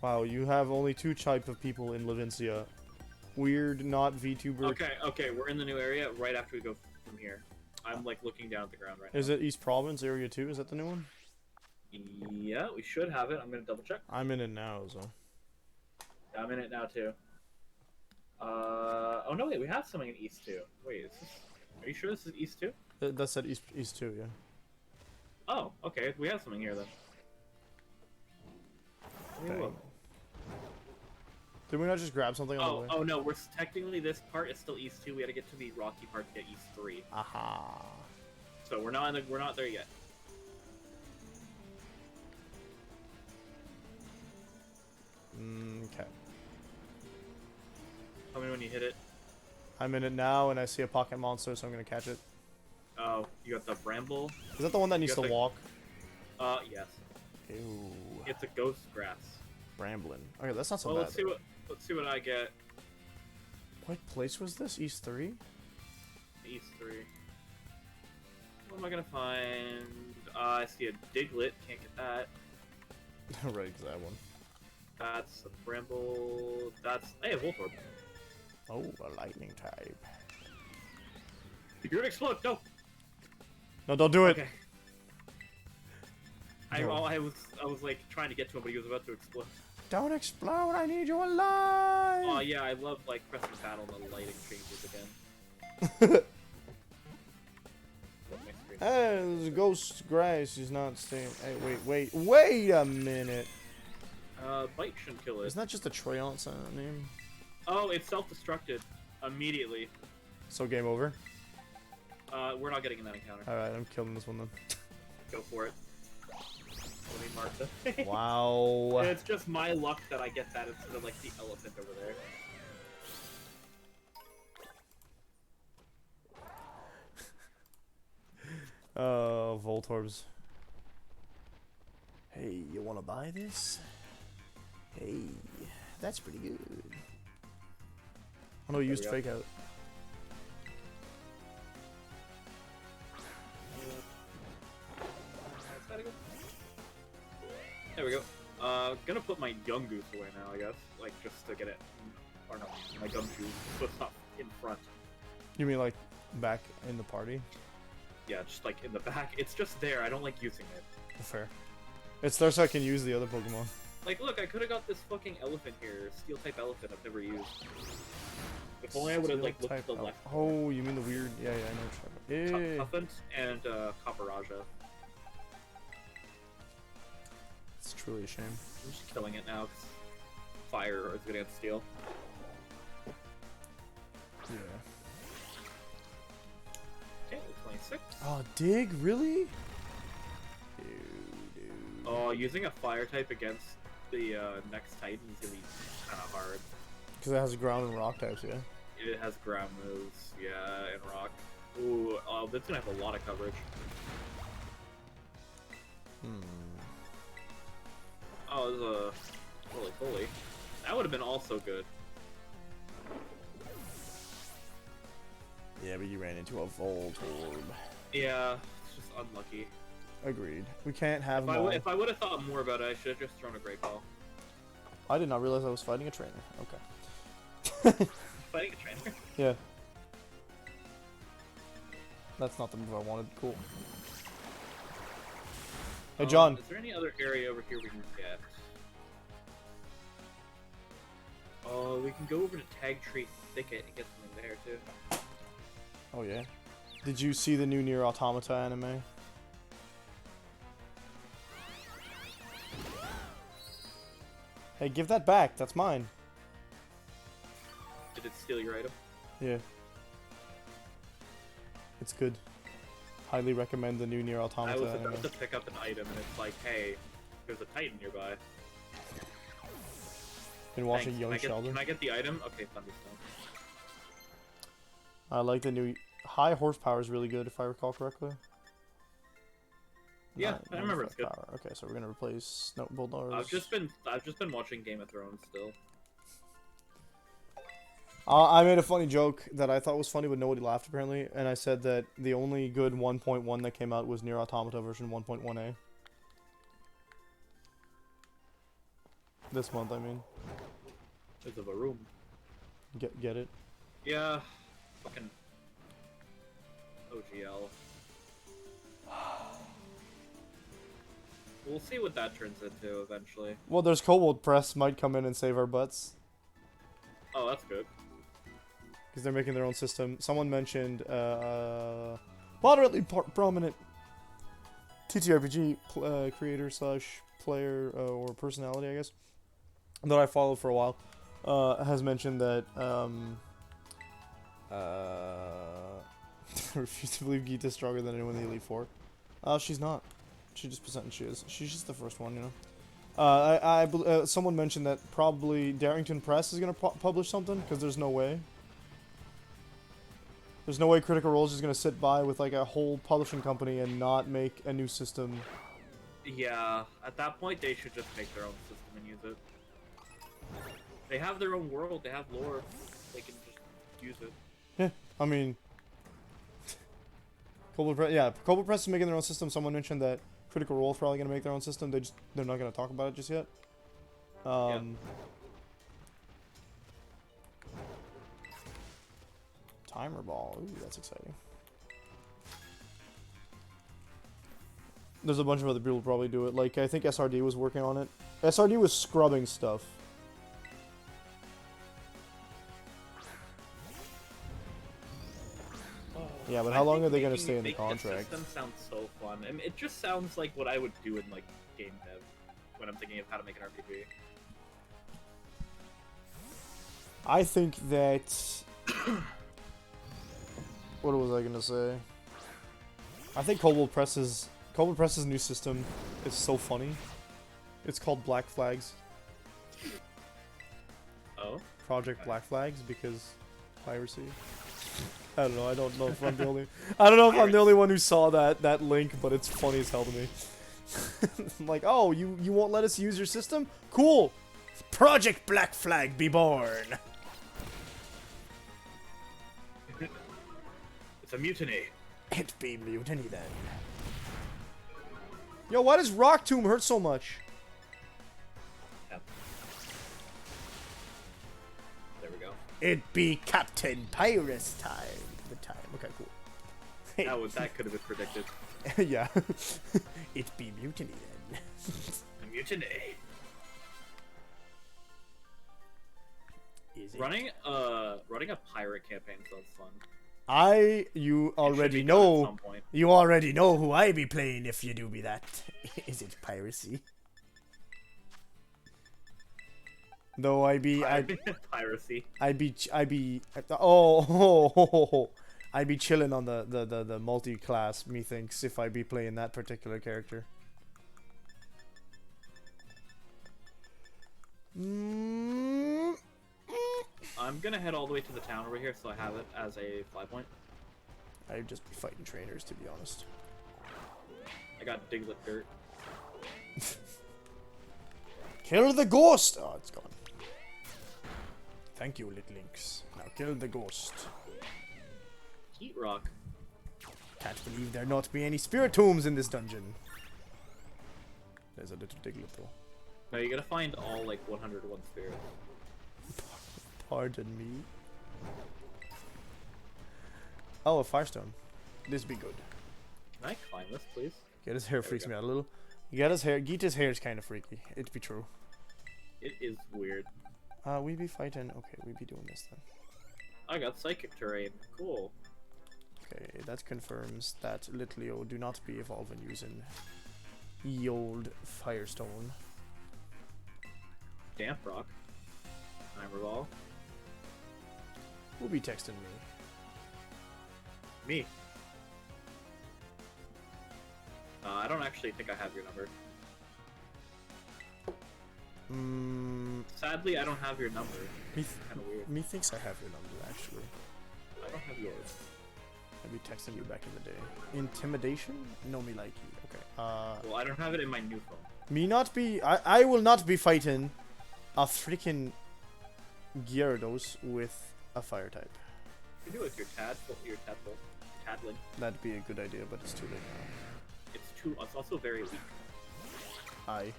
Wow, you have only 2 type of people in Levencia. Weird, not VTuber. Okay, we're in the new area right after we go from here. I'm like looking down at the ground right now. Is it East Province Area 2? Is that the new one? Yeah, we should have it. I'm gonna double check. I'm in it now, so. Yeah, I'm in it now too. Oh no, wait, we have something in East 2. Wait, is this... Are you sure this is East 2? That said East 2, yeah. Oh, okay, we have something here then. Let me Dang. look. Did we not just grab something on the way? Oh no, we're technically this part is still East 2. We gotta get to the rocky part to get East 3. Aha. So we're not there yet. Okay. Tell me when you hit it. I'm in it now, and I see a pocket monster, so I'm gonna catch it. Oh, you got the bramble. Is that the one that needs to got the- walk? Yes. Ew. It's a ghost grass. Brambling. Okay, that's not so Well, bad. let's see what I get. What place was this? East 3? East 3. What am I gonna find? I see a Diglett. Can't get that. Right, because I have one. That's a bramble. That's hey, a Voltorb. Oh, a lightning type. You're gonna explode. No. No, don't do it. Okay. No. I was like trying to get to him, but he was about to explode. Don't explode. I need you alive. Oh yeah, I love like pressing battle and the lighting changes again. What my screen? Hey, there's a ghost grass. He's not staying. Hey, wait a minute. Bite shouldn't kill it. Isn't that just a Treant name? Oh, it's self-destructed. Immediately. So game over? We're not getting in that encounter. Alright, I'm killing this one then. Go for it. Let me mark this. Wow. It's just my luck that I get that instead of, like, the elephant over there. Voltorbs. Hey, you wanna buy this? Hey, that's pretty good. Oh no, you used fake out. There we go. Gonna put my young goose away now, I guess. Like, just to get it. Or no, my gumshoe. So it's not in front. You mean like back in the party? Yeah, just like in the back. It's just there. I don't like using it. Fair. It's there so I can use the other Pokemon. Like, look, I could have got this fucking elephant here. Steel type elephant I've never used. If only I would have, like, looked to the left. Oh, you mean the weird. Yeah, I know what you're talking about. Tuffant and Copperajah. It's truly a shame. I'm just killing it now because fire is gonna get steel. Yeah. Okay, 26. Oh, dig? Really? Dude. Oh, using a fire type against the next Titan is gonna be kind of hard. Because it has ground and rock types, yeah? It has ground moves, yeah, and rock. Ooh, that's gonna have a lot of coverage. Oh, there's a holy. That would have been also good. Yeah, but you ran into a Voltorb. Yeah, it's just unlucky. Agreed. We can't have them all. If I would have thought more about it, I should have just thrown a Great Ball. I did not realize I was fighting a trainer. Okay. Fighting a trainer? Yeah. That's not the move I wanted. Cool. Hey, John. Is there any other area over here we can get? Oh, we can go over to Tag Tree Thicket and get something there, too. Oh, yeah? Did you see the new Nier Automata anime? Hey, give that back. That's mine. Did it steal your item? Yeah. It's good. Highly recommend the new Nier Automata I was anime. about to pick up an item and it's like, hey, there's a Titan nearby. Been watching Thanks. Young Sheldon. Can I get the item? Okay, Thunderstone. I like the new high horsepower is really good if I recall correctly. Yeah, I remember it's good. Power. Okay, so we're gonna replace Bulldars. I've just been watching Game of Thrones still. I made a funny joke that I thought was funny, but nobody laughed apparently, and I said that the only good 1.1 that came out was Nier Automata version 1.1a. This month, I mean. There's a room. Get it? Yeah. Fucking OGL. We'll see what that turns into eventually. Well, there's Kobold Press might come in and save our butts. Oh, that's good. Because they're making their own system. Someone mentioned moderately prominent TTRPG creator slash player or personality, I guess, that I followed for a while, has mentioned that refuse to believe Geeta's stronger than anyone in the Elite Four. She's not. She just pretends she is. She's just the first one, you know. Someone mentioned that probably Darrington Press is gonna publish something because there's no way. There's no way Critical Role is just gonna sit by with like a whole publishing company and not make a new system. Yeah, at that point they should just make their own system and use it. They have their own world, they have lore. They can just use it. Yeah, I mean, Kobold Press is making their own system. Someone mentioned that Critical Role is probably gonna make their own system. They're not gonna talk about it just yet. Yeah. Timer Ball. Ooh, that's exciting. There's a bunch of other people who probably do it. Like, I think SRD was working on it. SRD was scrubbing stuff. Yeah, but how long are they going to stay in the contract? The system sounds so fun. I mean, it just sounds like what I would do in, like, game dev when I'm thinking of how to make an RPG. I think that What was I gonna say? I think Cold Press's new system is so funny. It's called Black Flags. Oh. Project Black Flags because piracy. I don't know. I don't know if I'm the only. I don't know if I'm the only one who saw that link, but it's funny as hell to me. I'm like, oh, you won't let us use your system? Cool. Project Black Flag be born. It's a mutiny. It be mutiny then. Yo, why does Rock Tomb hurt so much? Yep. There we go. It be Captain Pyrus time. The time. Okay, cool. Hey. That could have been predicted. Yeah. It be mutiny then. A mutiny. Is it? Running a pirate campaign sounds fun. You already know who I be playing if you do be that. Is it piracy? Though I piracy. I'd be chilling on the multi-class, methinks, if I be playing that particular character. I'm gonna head all the way to the town over here so I have it as a fly point. I'd just be fighting trainers, to be honest. I got Diglett dirt. Kill the ghost! Oh, it's gone. Thank you, Litlynx. Now kill the ghost. Heat rock. Can't believe there not be any spirit tombs in this dungeon. There's a little Diglett though. No, you gotta find all like 101 spirits. Pardon me. Oh, a firestone. This be good. Can I climb this, please? Get his hair freaks me out a little. Gita's hair is kind of freaky. It be true. It is weird. We be fighting. Okay, we be doing this then. I got psychic terrain. Cool. Okay, that confirms that Litleo do not be evolving using ye old firestone. Damp rock. Timer ball. Who be texting me? Me. I don't actually think I have your number. Sadly, I don't have your number. Kind of weird. Methinks I have your number, actually. I don't have yours. I'd be texting you back in the day. Intimidation? No me like you. Okay. Well, I don't have it in my new phone. Me not be... I will not be fighting a freaking Gyarados with a fire type. You can do it with your Tadling. That'd be a good idea, but it's too late now. It's also very weak. Aye.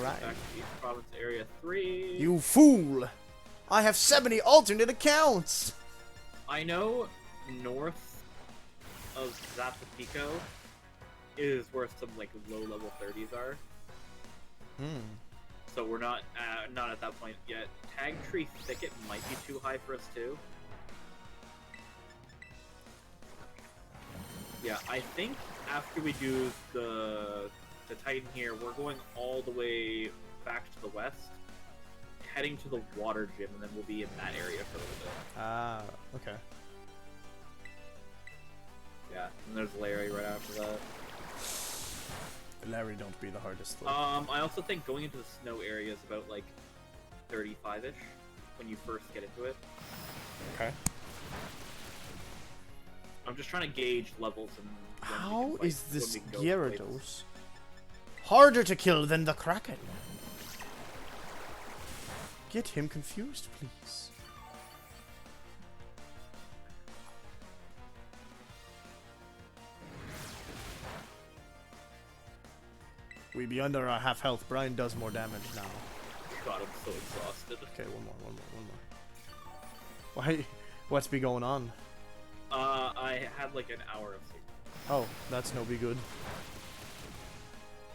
Right. Back to East Province Area 3. You fool! I have 70 alternate accounts! I know north of Zapotico is where some like low level 30s are. So we're not at that point yet. Tag Tree Thicket might be too high for us too. Yeah, I think after we do the Titan here, we're going all the way back to the west, heading to the water gym, and then we'll be in that area for a little bit. Ah, okay. Yeah, and there's Larry right after that. Larry don't be the hardest though. I also think going into the snow area is about like 35-ish when you first get into it. Okay. I'm just trying to gauge levels and how is this Gyarados harder to kill than the Kraken? Get him confused, please. We be under our half health. Brian does more damage now. God, I'm so exhausted. Okay, one more. Why? What's be going on? I had like an hour of sleep. Oh, that's no be good.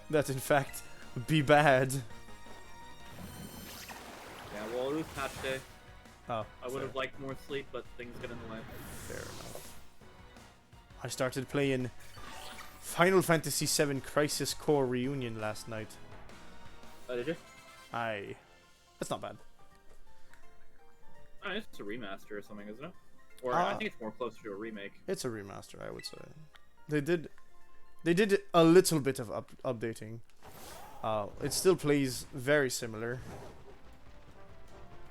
That's in fact be bad. Yeah, well, it was patch day. Oh, I would have liked more sleep, but things get in the way. Fair enough. I started playing Final Fantasy VII Crisis Core Reunion last night. Oh, did you? Aye. That's not bad. It's a remaster or something, isn't it? Or I think it's more closer to a remake. It's a remaster, I would say. They did a little bit of updating. It still plays very similar,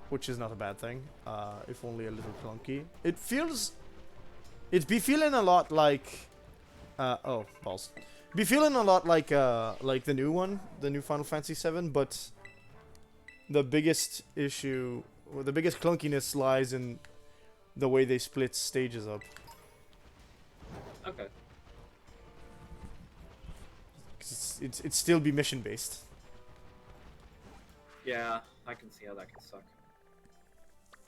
which is not a bad thing. If only a little clunky. It'd be feeling a lot like, oh balls. Be feeling a lot like the new one, the new Final Fantasy VII, but the biggest issue, or the biggest clunkiness lies in the way they split stages up. Okay. It's still be mission based. Yeah, I can see how that can suck.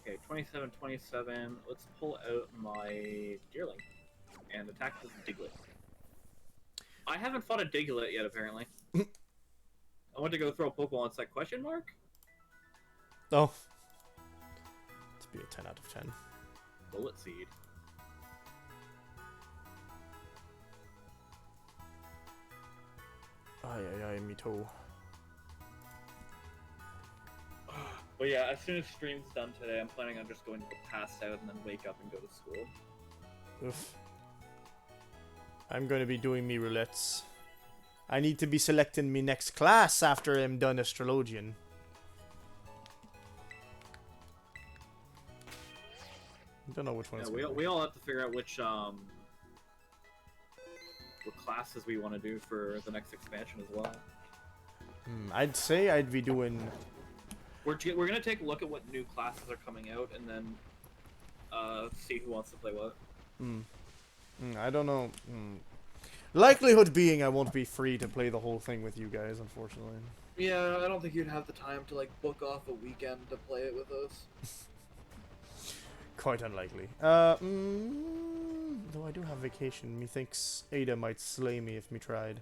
Okay, 27. Let's pull out my Deerling and attack this Diglett. I haven't fought a Diglett yet, apparently. I went to go throw a Pokeball. It's like question mark. Oh, to be a 10 out of 10. Bullet Seed. Ay, me too. But yeah, as soon as stream's done today, I'm planning on just going to pass out and then wake up and go to school. Oof. I'm going to be doing me roulettes. I need to be selecting me next class after I'm done astrologian. I don't know which one. Yeah, we all have to figure out which what classes we want to do for the next expansion as well. I'd say I'd be doing. We're gonna take a look at what new classes are coming out and then see who wants to play what. I don't know. Likelihood being I won't be free to play the whole thing with you guys, unfortunately. Yeah, I don't think you'd have the time to like book off a weekend to play it with us. Quite unlikely. Though I do have vacation. Methinks Ada might slay me if me tried.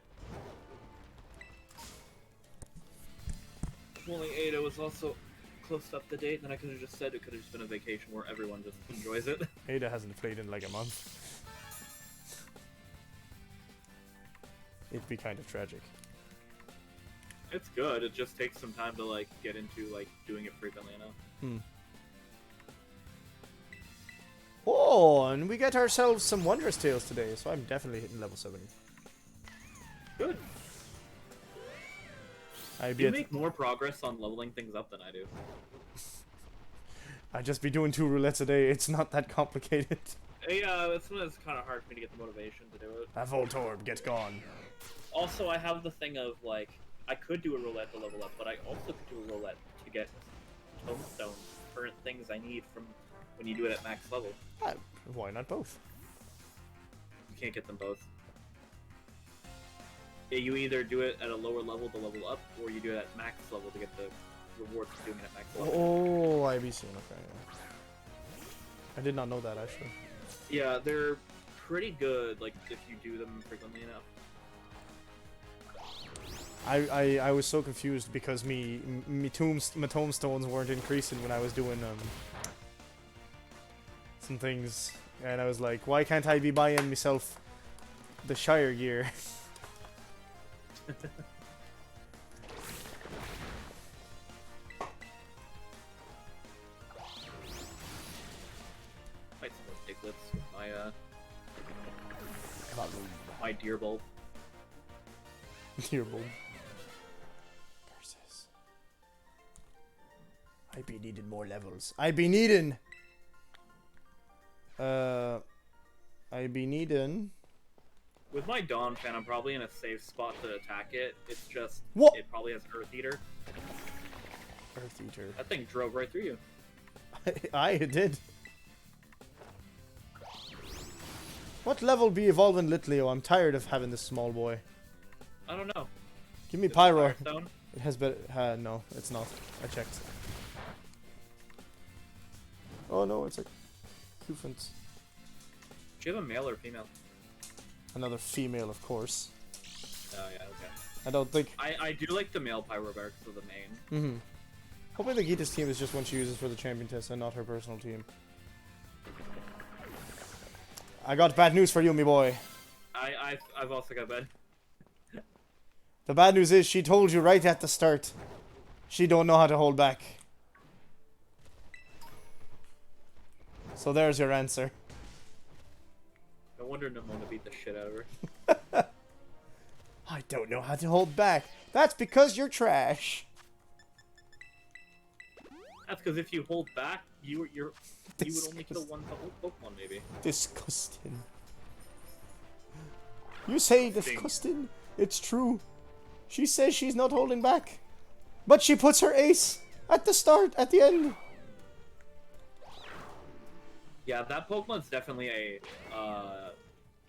If only Ada was also close up to date, then I could have just said it could have just been a vacation where everyone just enjoys it. Ada hasn't played in like a month. It'd be kind of tragic. It's good. It just takes some time to like get into like doing it frequently enough. Oh, and we get ourselves some Wondrous Tales today, so I'm definitely hitting level 70. Good. You make more progress on leveling things up than I do. I just be doing 2 roulettes a day. It's not that complicated. Yeah, it's kind of hard for me to get the motivation to do it. That Voltorb gets gone. Also, I have the thing of like I could do a roulette to level up, but I also could do a roulette to get tomestones, current things I need from when you do it at max level. Why not both? You can't get them both. Yeah, you either do it at a lower level to level up, or you do it at max level to get the reward for doing it at max level. Oh, IBC, okay. I did not know that, actually. Yeah, they're pretty good, like, if you do them frequently enough. I was so confused because my tomestones weren't increasing when I was doing some things, and I was like, why can't I be buying myself the Shire gear? Fight some more Diglets with my Deer Bulb. Dear bulb. Curses. I be needing more levels. I be needing. With my Dawn fan, I'm probably in a safe spot to attack it. It's just What? It probably has Earth Eater. Earth Eater. That thing drove right through you. I did. What level be evolving Litleo? I'm tired of having this small boy. I don't know. Give me Is it Pyro. Firestone? It has better. No, it's not. I checked. Oh no, it's like Kufant. Do you have a male or female? Another female, of course. Oh yeah, okay. I don't think. I do like the male Pyrobear because of the mane. Hoping the Gita's team is just one she uses for the champion test and not her personal team. I got bad news for you, me boy. I've also got bad. The bad news is she told you right at the start. She don't know how to hold back. So there's your answer. No wonder Nimona beat the shit out of her. I don't know how to hold back. That's because you're trash. That's because if you hold back, you would only kill one Pokemon maybe. Disgusting. You say disgusting. It's true. She says she's not holding back. But she puts her ace at the start, at the end. Yeah, that Pokemon's definitely a,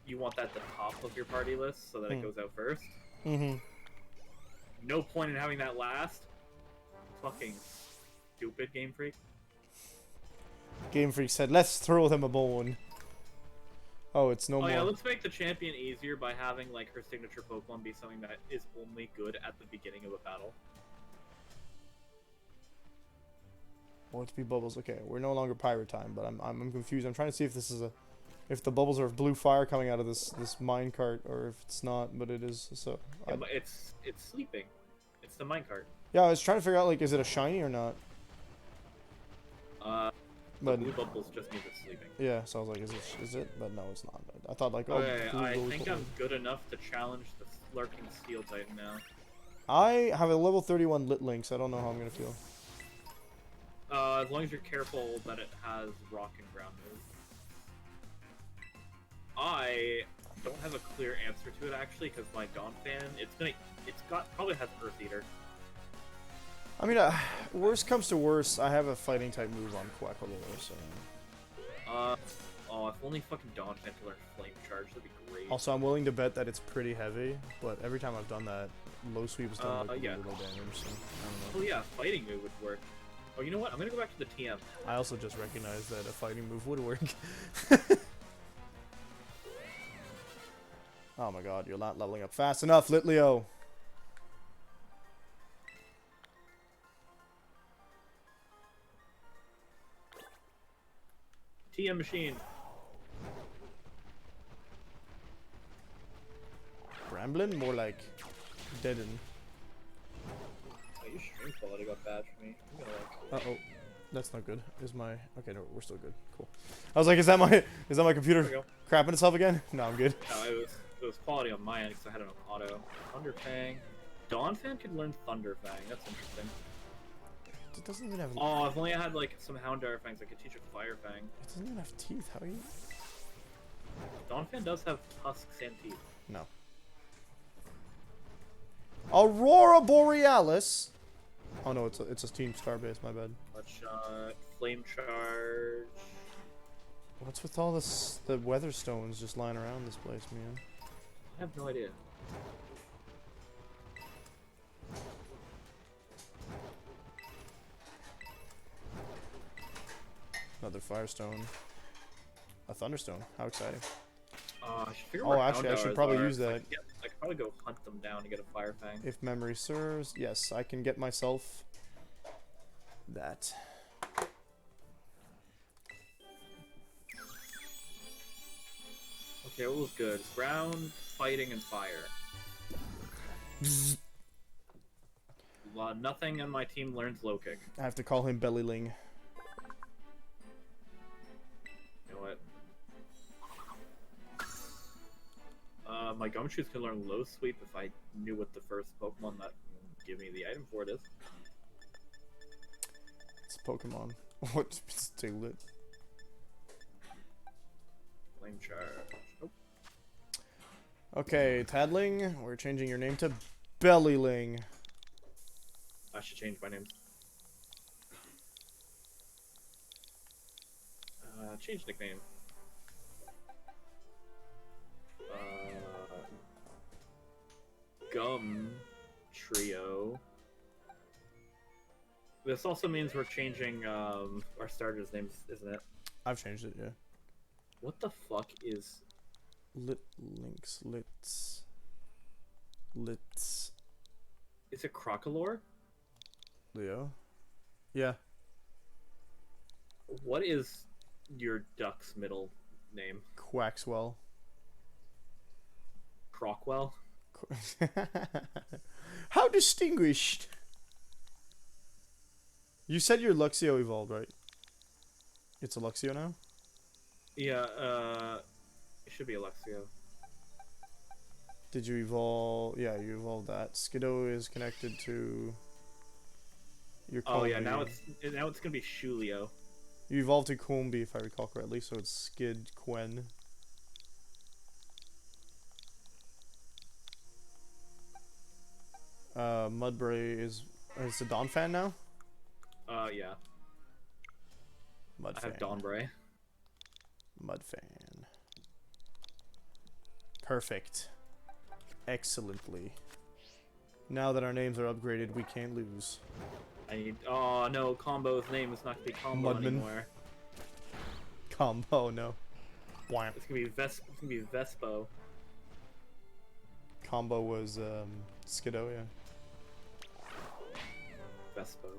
you want that at the top of your party list so that it goes out first. Mm-hmm. No point in having that last. Fucking stupid Game Freak. Game Freak said, let's throw them a bone. Oh, it's no more. Yeah, let's make the champion easier by having, like, her signature Pokemon be something that is only good at the beginning of a battle. Oh, it's be bubbles. Okay, we're no longer pirate time, but I'm confused. I'm trying to see if this is if the bubbles are blue fire coming out of this minecart, or if it's not, but it is. So yeah, but it's sleeping. It's the minecart. Yeah, I was trying to figure out, like, is it a shiny or not? The blue bubbles just means it's sleeping. Yeah, so I was like, is it? But no, it's not. I thought, like, oh, okay, blue I bubbles think bubbles. I'm good enough to challenge the lurking steel type now. I have a level 31 lit link, so I don't know how I'm gonna feel. As long as you're careful that it has rock and ground moves. I don't have a clear answer to it actually, because my Donphan, probably has Earth Eater. I mean, worst comes to worst, I have a fighting type move on Quackleor, so. Oh, if only fucking Donphan could learn Flame Charge, that'd be great. Also, I'm willing to bet that it's pretty heavy, but every time I've done that, low sweep has done like yeah. really low damage, so I don't know. Oh yeah, fighting move would work. Oh, you know what? I'm gonna go back to the TM. I also just recognized that a fighting move would work. Oh my god, you're not leveling up fast enough, Litleo. TM machine. Bramblin? More like Deaden. Oh, your stream quality got bad for me. I'm gonna Uh-oh. That's not good. Is my... Okay, no, we're still good. Cool. I was like, is that my computer crapping itself again? No, I'm good. No, it was quality on my end because I had it on auto. Thunderfang. Donphan could learn Thunderfang. That's interesting. It doesn't even have... Oh, if only I had like some Houndour Fangs, I could teach it Firefang. It doesn't even have teeth. How are you... Donphan does have tusks and teeth. No. Aurora Borealis. Oh no, it's a Team Starbase. My bad. Bloodshot, Flame Charge. What's with all this? The weather stones just lying around this place, man. I have no idea. Another Firestone. A Thunderstone. How exciting! I should figure Oh, where actually, I Houndours should probably are. use that. I could probably go hunt them down to get a Firefang. If memory serves, yes, I can get myself that. Okay, what was good? Ground, fighting, and fire. Nothing on my team learns low kick. I have to call him Bellyling. You know what? My Gumshoes can learn low sweep if I knew what the first Pokemon that would give me the item for it is. It's a Pokemon. What? It's Diglett. Flame Charge. Nope. Okay, Tadling, we're changing your name to Bellyling. I should change my name. Change nickname. Gum Trio. This also means we're changing our starters' names, isn't it? I've changed it, yeah. What the fuck is Lits. Is it Crocolore? Leo? Yeah. What is your duck's middle name? Quaxwell. Crockwell? How distinguished! You said your Luxio evolved, right? It's a Luxio now? Yeah, it should be Alexio. Did you evolve? Yeah, you evolved that. Skiddo is connected to your Combi. Oh yeah, now it's gonna be Shulio. You evolved to Combi, if I recall correctly, so it's Skid Quen. Mudbray is a Dawn fan now? Yeah. Mud I fan. have Dawnbray. Mud fan. Perfect. Excellently. Now that our names are upgraded, we can't lose. I need. Oh no, Combo's name is not gonna be Combo Mudman. anymore. Combo, no. Wham. It's gonna be Vespo. Combo was Skiddo, yeah. Vespo.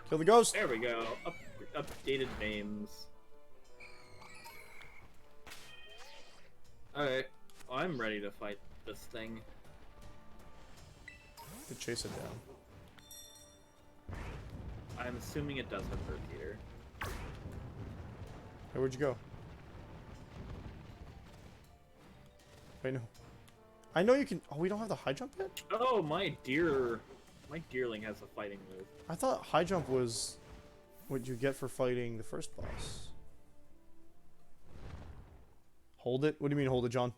Kill the ghost! There we go. Updated names. Alright. I'm ready to fight this thing. To chase it down. I'm assuming it does have Earth Eater. Hey, where'd you go? Wait, no. I know you can. Oh, we don't have the high jump yet? Oh, my deerling has a fighting move. I thought high jump was what you get for fighting the first boss. Hold it? What do you mean hold it, John?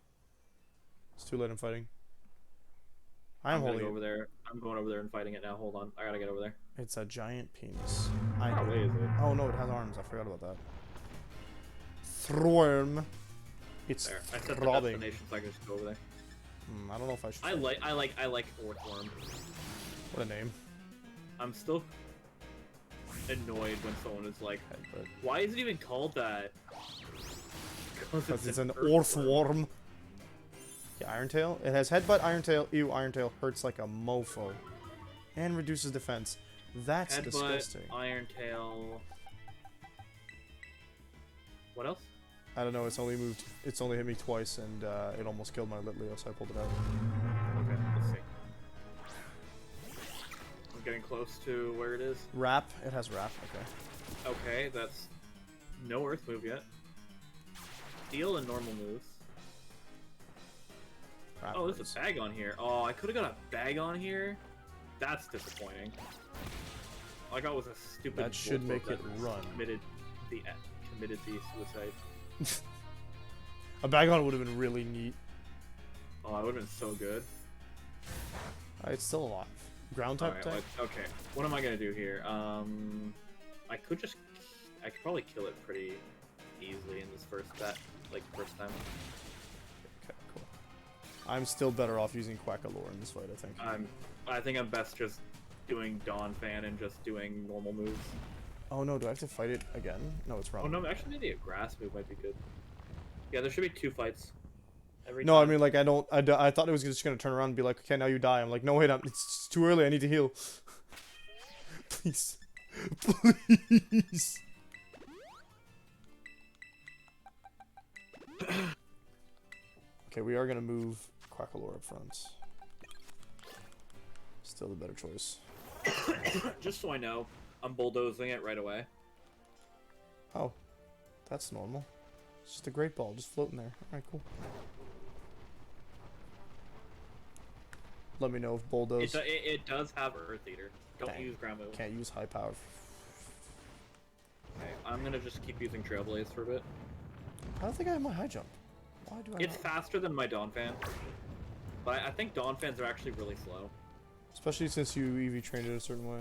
It's too late in fighting. I'm holding over there. I'm going over there and fighting it now. Hold on. I gotta get over there. It's a giant penis. How big is it? Oh no, it has arms. I forgot about that. Thworm. It's There. I set the throbbing. destination so I can just go over there. I don't know if I should. I like Orthworm. What a name. I'm still annoyed when someone is like, Headbutt. why is it even called that? Because it's an Orthworm. Yeah, Iron Tail. It has headbutt, Iron Tail. Ew, Iron Tail hurts like a mofo. And reduces defense. That's Headbutt, disgusting. Iron Tail. What else? I don't know, it's only hit me twice, and it almost killed my Litleo, so I pulled it out. Okay, let's see. I'm getting close to where it is. Wrap, it has wrap, okay. Okay, that's no Earth move yet. Steel and normal moves. Wrap Oh, there's hurts. a bag on here. Oh, I could have got a bag on here. That's disappointing. All I got was a stupid. That should wolf make that it run. Committed the suicide. A bag on would have been really neat. Oh, that would have been so good. It's still alive. Ground type Alright, type? okay. What am I gonna do here? I could probably kill it pretty easily in this first time. Okay, cool. I'm still better off using Quackalore in this fight, I think. I think I'm best just doing Dawn Fan and just doing normal moves. Oh no, do I have to fight it again? No, it's wrong. Oh no, actually maybe a grass move might be good. Yeah, there should be 2 fights. Every No, I time. mean, like, I thought it was just gonna turn around and be like, okay, now you die. I'm like, no, wait, it's too early, I need to heal. Please. Please. Okay, we are gonna move Quackalore up front. Still the better choice. Just so I know, I'm bulldozing it right away. Oh, that's normal. It's just a great ball, just floating there. Alright, cool. Let me know if bulldoze. It does have Earth Eater. Don't Dang. use ground move. Can't use high power. Okay, I'm gonna just keep using Trailblaze for a bit. I don't think I have my high jump. Why do I It's not? faster than my Dawn Fan. But I think Dawn Fans are actually really slow. Especially since you EV trained it a certain way.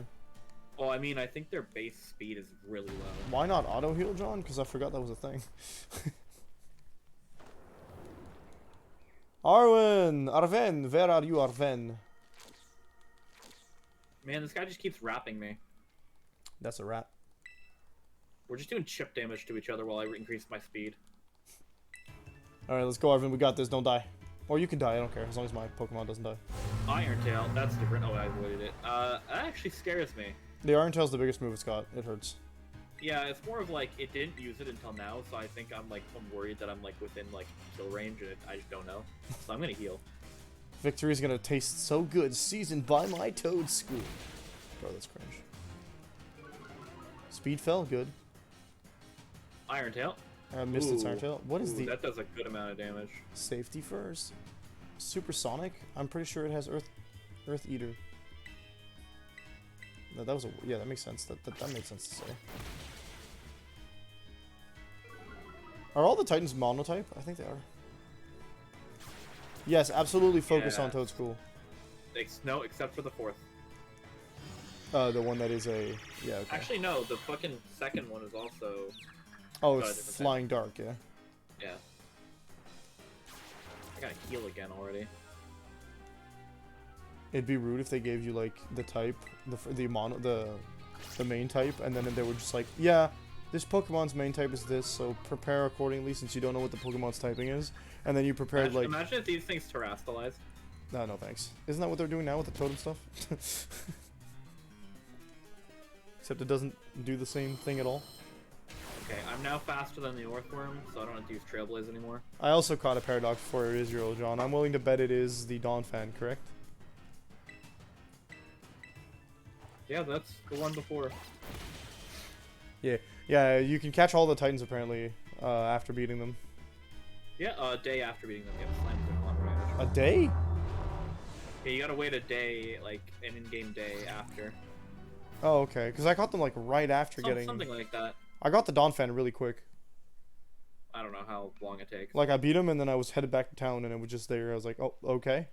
Well, I mean, I think their base speed is really low. Why not auto heal, John? Because I forgot that was a thing. Arven, where are you, Arven? Man, this guy just keeps rapping me. That's a rat. We're just doing chip damage to each other while I increase my speed. Alright, let's go, Arven. We got this. Don't die. Or you can die. I don't care. As long as my Pokemon doesn't die. Iron Tail, that's different. Oh, I avoided it. That actually scares me. The Iron Tail's the biggest move it's got. It hurts. Yeah, it's more of like, it didn't use it until now, so I think I'm worried that I'm like within like kill range and I just don't know. So I'm gonna heal. Victory's gonna taste so good, seasoned by my Toad School. Bro, that's cringe. Speed fell, good. Iron Tail. Missed its Iron Tail. What is the That does a good amount of damage. safety first? Supersonic? I'm pretty sure it has Earth Eater. No, that was a yeah. That makes sense. That makes sense to say. Are all the Titans monotype? I think they are. Yes, absolutely. Focus on Toad's cool. No, except for the fourth. The one that is a yeah. Okay. Actually, no. The fucking second one is also. Oh, it's Flying Dark. Yeah. Yeah. I gotta heal again already. It'd be rude if they gave you like the type, the main type, and then they were just like, yeah, this Pokemon's main type is this, so prepare accordingly since you don't know what the Pokemon's typing is, and then you prepared like. Imagine if these things terastallized. No, no thanks. Isn't that what they're doing now with the totem stuff? Except it doesn't do the same thing at all. Okay, I'm now faster than the Earthworm, so I don't have to use Trailblaze anymore. I also caught a Paradox before it is your old John. I'm willing to bet it is the Dawn fan, correct? Yeah, that's the one before. Yeah, you can catch all the Titans apparently after beating them. Yeah, a day after beating them. Yeah, Slime's doing a lot more damage. A day? Yeah, you gotta wait a day, like an in-game day after. Oh, okay. Because I caught them like right after getting. Something like that. I got the Dawn fan really quick. I don't know how long it takes. Like I beat him and then I was headed back to town and it was just there. I was like, oh, okay.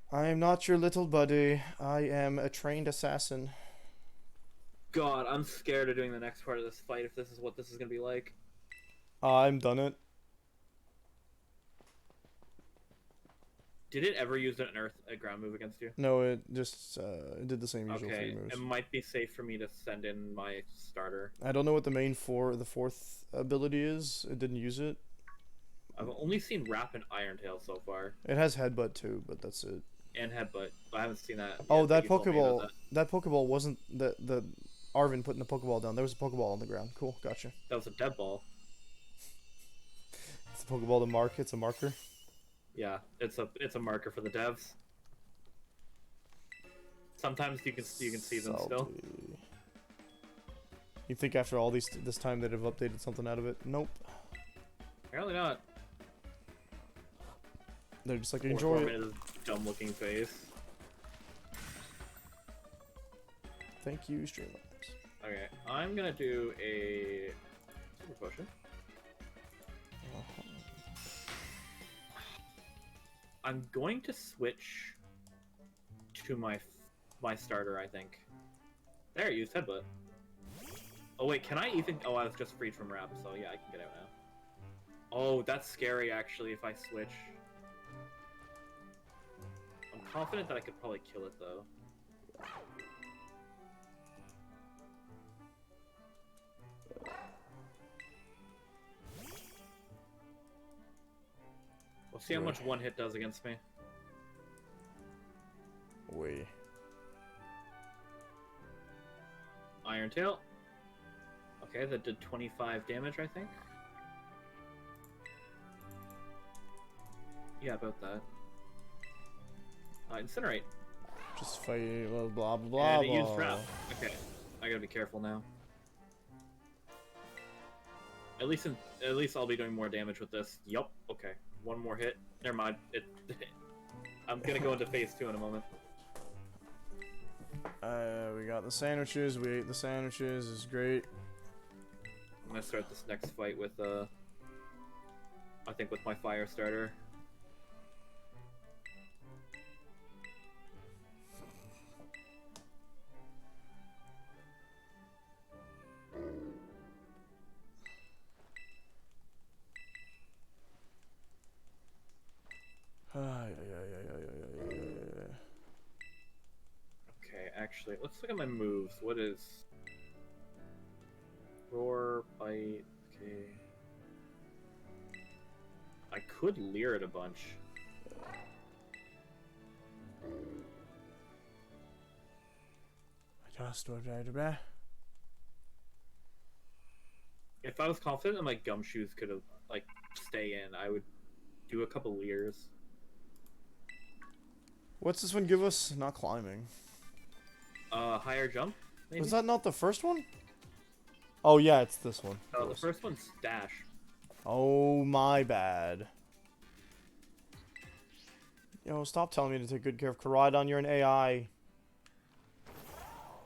I am not your little buddy. I am a trained assassin. God, I'm scared of doing the next part of this fight if this is what this is gonna be like. I'm done it. Did it ever use a ground move against you? No, it just it did the same usual three moves. It might be safe for me to send in my starter. I don't know what the main the fourth ability is. It didn't use it. I've only seen Wrap and Iron Tail so far. It has Headbutt too, but that's it. And Headbutt, but I haven't seen that. Oh, that Pokeball. That Pokeball wasn't the Arvin putting the Pokeball down. There was a Pokeball on the ground. Cool, gotcha. That was a dead ball. It's a Pokeball to mark. It's a marker. Yeah, it's a marker for the devs. Sometimes you can see them still. You think after all this time they'd have updated something out of it? Nope. Apparently not. They're just like, enjoy it. Dumb looking face. Thank you, Streamlabs. Okay, I'm gonna do a super potion. I'm going to switch to my starter, I think. There, use Headbutt. Oh wait, can I even... Oh, I was just freed from Wrap, so yeah, I can get out now. Oh, that's scary, actually, if I switch. I'm confident that I could probably kill it, though. We'll see how much one hit does against me. Wait. Iron Tail. Okay, that did 25 damage, I think. Yeah, about that. Incinerate. Just fight, blah blah blah. And it used Wrap. Okay, I gotta be careful now. At least I'll be doing more damage with this. Yup. Okay. One more hit. Never mind. I'm gonna go into phase 2 in a moment. We got the sandwiches. We ate the sandwiches. It's great. I'm gonna start this next fight with I think with my fire starter. Okay, actually, let's look at my moves. What is Roar, Bite? Okay, I could leer it a bunch. If I was confident that my gumshoes could have like stay in, I would do a couple leers. What's this one give us? Not climbing. Higher jump. maybe? Was that not the first one? Oh yeah, it's this one. Oh, the first one's Dash. Oh, my bad. Yo, stop telling me to take good care of Koraidon. You're an AI.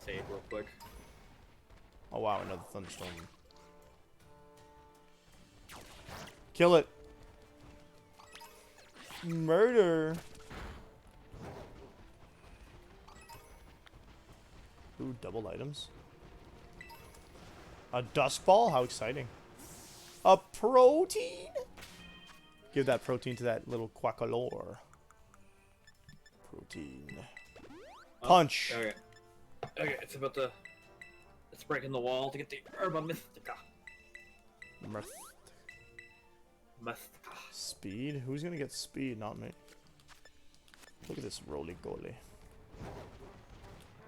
Save real quick. Oh wow, another thunderstorm. Kill it. Murder. Ooh, double items. A dust ball? How exciting. A protein? Give that protein to that little quackalore. Protein. Punch. Okay. Okay, it's about to... It's breaking the wall to get the Herba Mystica. Mystica. Speed? Who's gonna get speed? Not me. Look at this roly-goly.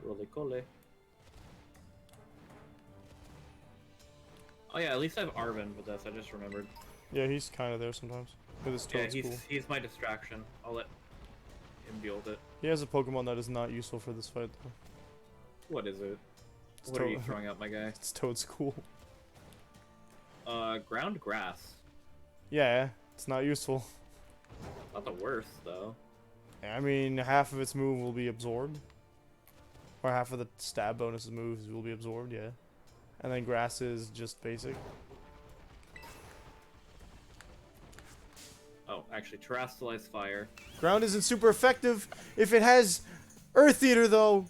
Roly-coly. Oh yeah, at least I have Arven with this, I just remembered. Yeah, he's kind of there sometimes. With his Yeah, Toad's cool. he's my distraction. I'll let him deal with it. He has a Pokemon that is not useful for this fight, though. What is it? It's What are you throwing out, my guy? It's Toad's cool. Ground grass. Yeah, it's not useful. Not the worst, though. I mean, half of its move will be absorbed. Or half of the stab bonus moves will be absorbed, yeah. And then grass is just basic. Oh, actually, Terrastalize Fire. Ground isn't super effective if it has Earth Eater, though.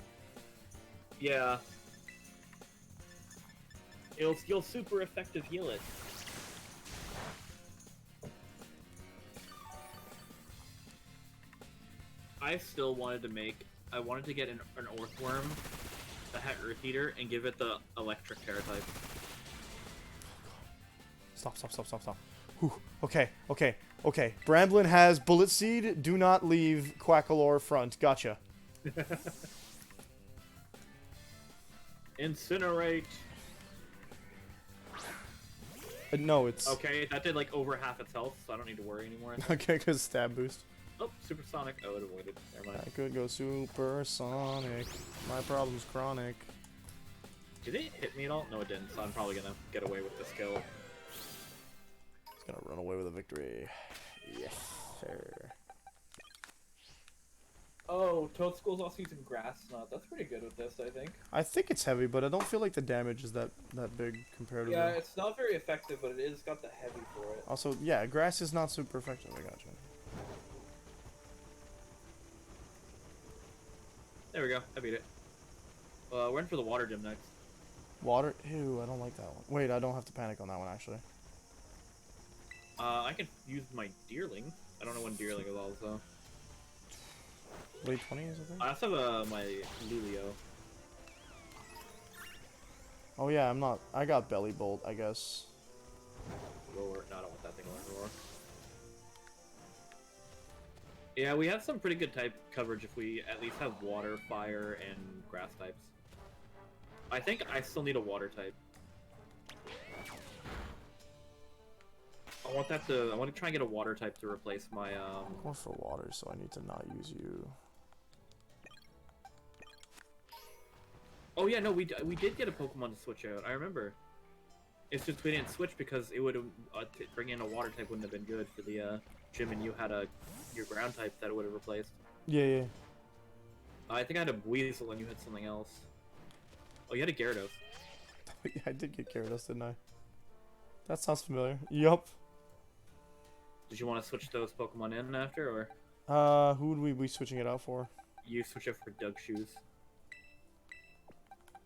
Yeah. You'll super effective heal it. I still wanted to make... I wanted to get an Earthworm that had Earth Eater and give it the Electric Terra type. Stop. Whew. Okay. Bramblin has Bullet Seed. Do not leave Quackalore front. Gotcha. Incinerate. No, it's... Okay, that did like over half its health, so I don't need to worry anymore. Okay, because stab boost. Oh, Supersonic. Oh, it avoided. Never mind. I could go supersonic. My problem's chronic. Did it hit me at all? No, it didn't, so I'm probably gonna get away with this kill. It's gonna run away with a victory. Yes, sir. Oh, Toadskull's also using Grass Knot. That's pretty good with this, I think. I think it's heavy, but I don't feel like the damage is that big comparatively. Yeah, it's not very effective, but it is got the heavy for it. Also, yeah, grass is not super effective. I gotcha. There we go. I beat it. We're in for the water gym next. Water? Ew, I don't like that one. Wait, I don't have to panic on that one, actually. I can use my Deerling. I don't know when Deerling evolves, though. Late 20s, I think? I also have my Lulio. Oh, yeah, I'm not... I got Belly Bolt, I guess. Roar. No, I don't want that thing to learn Roar. Yeah, we have some pretty good type coverage if we at least have water, fire, and grass types. I think I still need a water type. I want to try and get a water type to replace my I'm going for water, so I need to not use you. Oh yeah, no, we did get a Pokemon to switch out. I remember. It's just we didn't switch because it would bring in a water type wouldn't have been good for the gym, and you had your ground type that it would have replaced. Yeah. I think I had a Weasel and you had something else. Oh, you had a Gyarados. Yeah, I did get Gyarados, didn't I? That sounds familiar. Yup. Did you want to switch those Pokemon in after, or? Who would we be switching it out for? You switch it for Doug Shoes.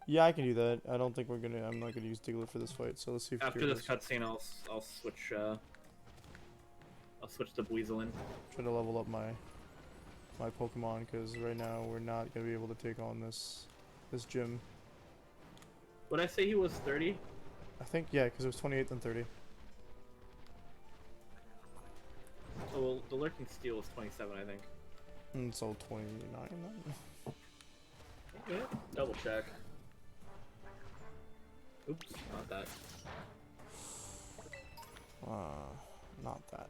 Yeah, I can do that. I don't think I'm not gonna use Diglett for this fight, so let's see if After this cutscene, I'll switch, I'll switch the Weasel in. Try to level up my Pokemon, because right now we're not gonna be able to take on this gym. Would I say he was 30? I think, yeah, because it was 28 and 30. Oh, well, the Lurking Steel was 27, I think. And so 29 then? Yeah, double check. Oops, not that. Not that.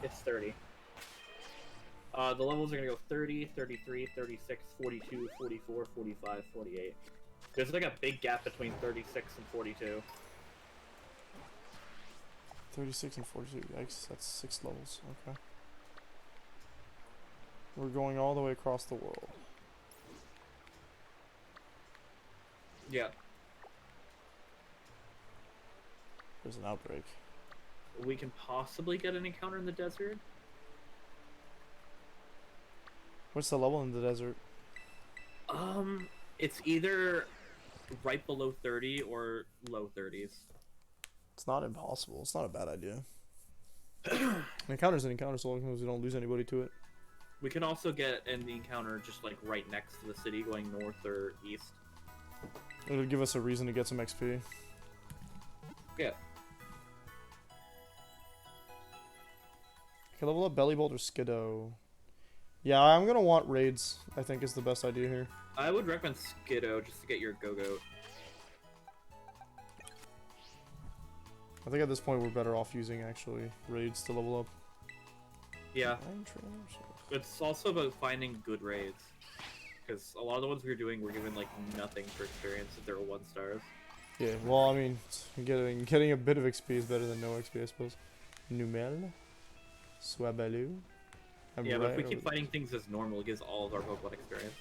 It's 30. The levels are gonna go 30, 33, 36, 42, 44, 45, 48. There's like a big gap between 36 and 42. 36 and 42. Yikes, that's 6 levels. Okay. We're going all the way across the world. Yeah. There's an outbreak. We can possibly get an encounter in the desert. What's the level in the desert? It's either right below 30 or low 30s. It's not impossible. It's not a bad idea. An encounter's an encounter so long as we don't lose anybody to it. We can also get an encounter just like right next to the city going north or east. It'll give us a reason to get some XP. Yeah. Okay, level up Belly Bolt or Skiddo. Yeah, I'm gonna want raids, I think is the best idea here. I would recommend Skiddo just to get your Go-Goat. I think at this point we're better off using actually raids to level up. Yeah. It's also about finding good raids. Because a lot of the ones we were doing were given like nothing for experience if they were 1 stars. Yeah, well, I mean, getting a bit of XP is better than no XP, I suppose. Numel. Swabaloo. Yeah, but if we keep fighting things as normal, it gives all of our Pokemon experience.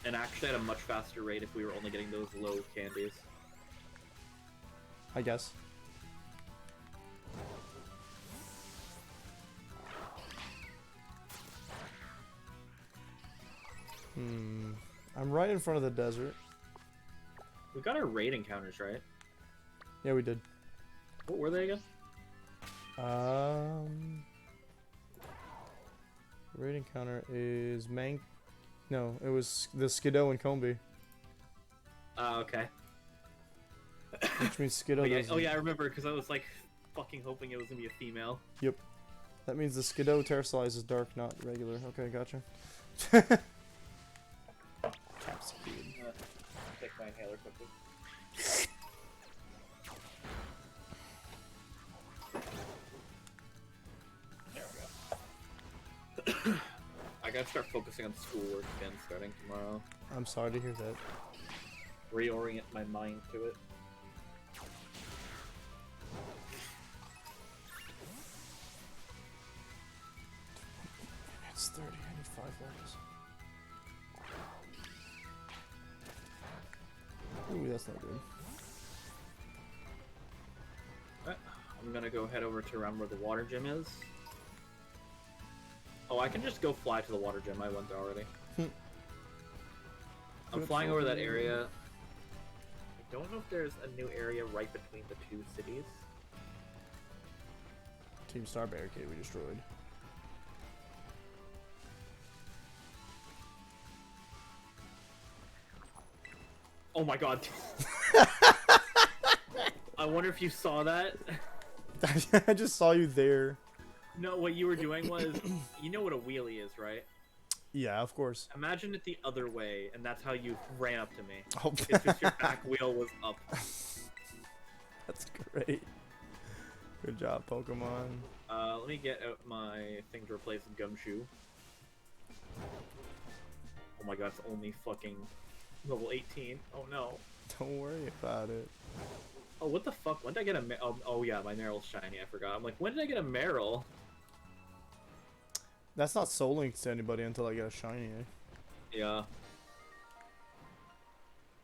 And actually at a much faster rate if we were only getting those low candies. I guess. I'm right in front of the desert. We got our raid encounters, right? Yeah, we did. What were they again? Raid encounter is No, it was the Skiddo and Combi. Oh, okay. Which means Skiddo doesn't... Oh yeah, I remember, because I was like fucking hoping it was gonna be a female. Yep. That means the Skiddo Terrasilize is dark, not regular. Okay, gotcha. Capsicum. Take my inhaler quickly. There we go. I gotta start focusing on schoolwork again starting tomorrow. I'm sorry to hear that. Reorient my mind to it. It's 30, I need 5 levels. Ooh, that's not good. I'm gonna go head over to around where the water gym is. Oh, I can just go fly to the water gym. I went there already. I'm flying over that area. I don't know if there's a new area right between the 2 cities. Team Star Barricade we destroyed. Oh my god. I wonder if you saw that. I just saw you there. No, what you were doing was, you know what a wheelie is, right? Yeah, of course. Imagine it the other way, and that's how you ran up to me. Oh. It's just your back wheel was up. That's great. Good job, Pokemon. Let me get out my thing to replace Gumshoe. Oh my god, it's only fucking level 18. Oh no. Don't worry about it. Oh, what the fuck? When did I get a oh yeah, my Meryl's shiny, I forgot. I'm like, when did I get a Meryl? That's not Soul Linked to anybody until I get a shiny, eh? Yeah.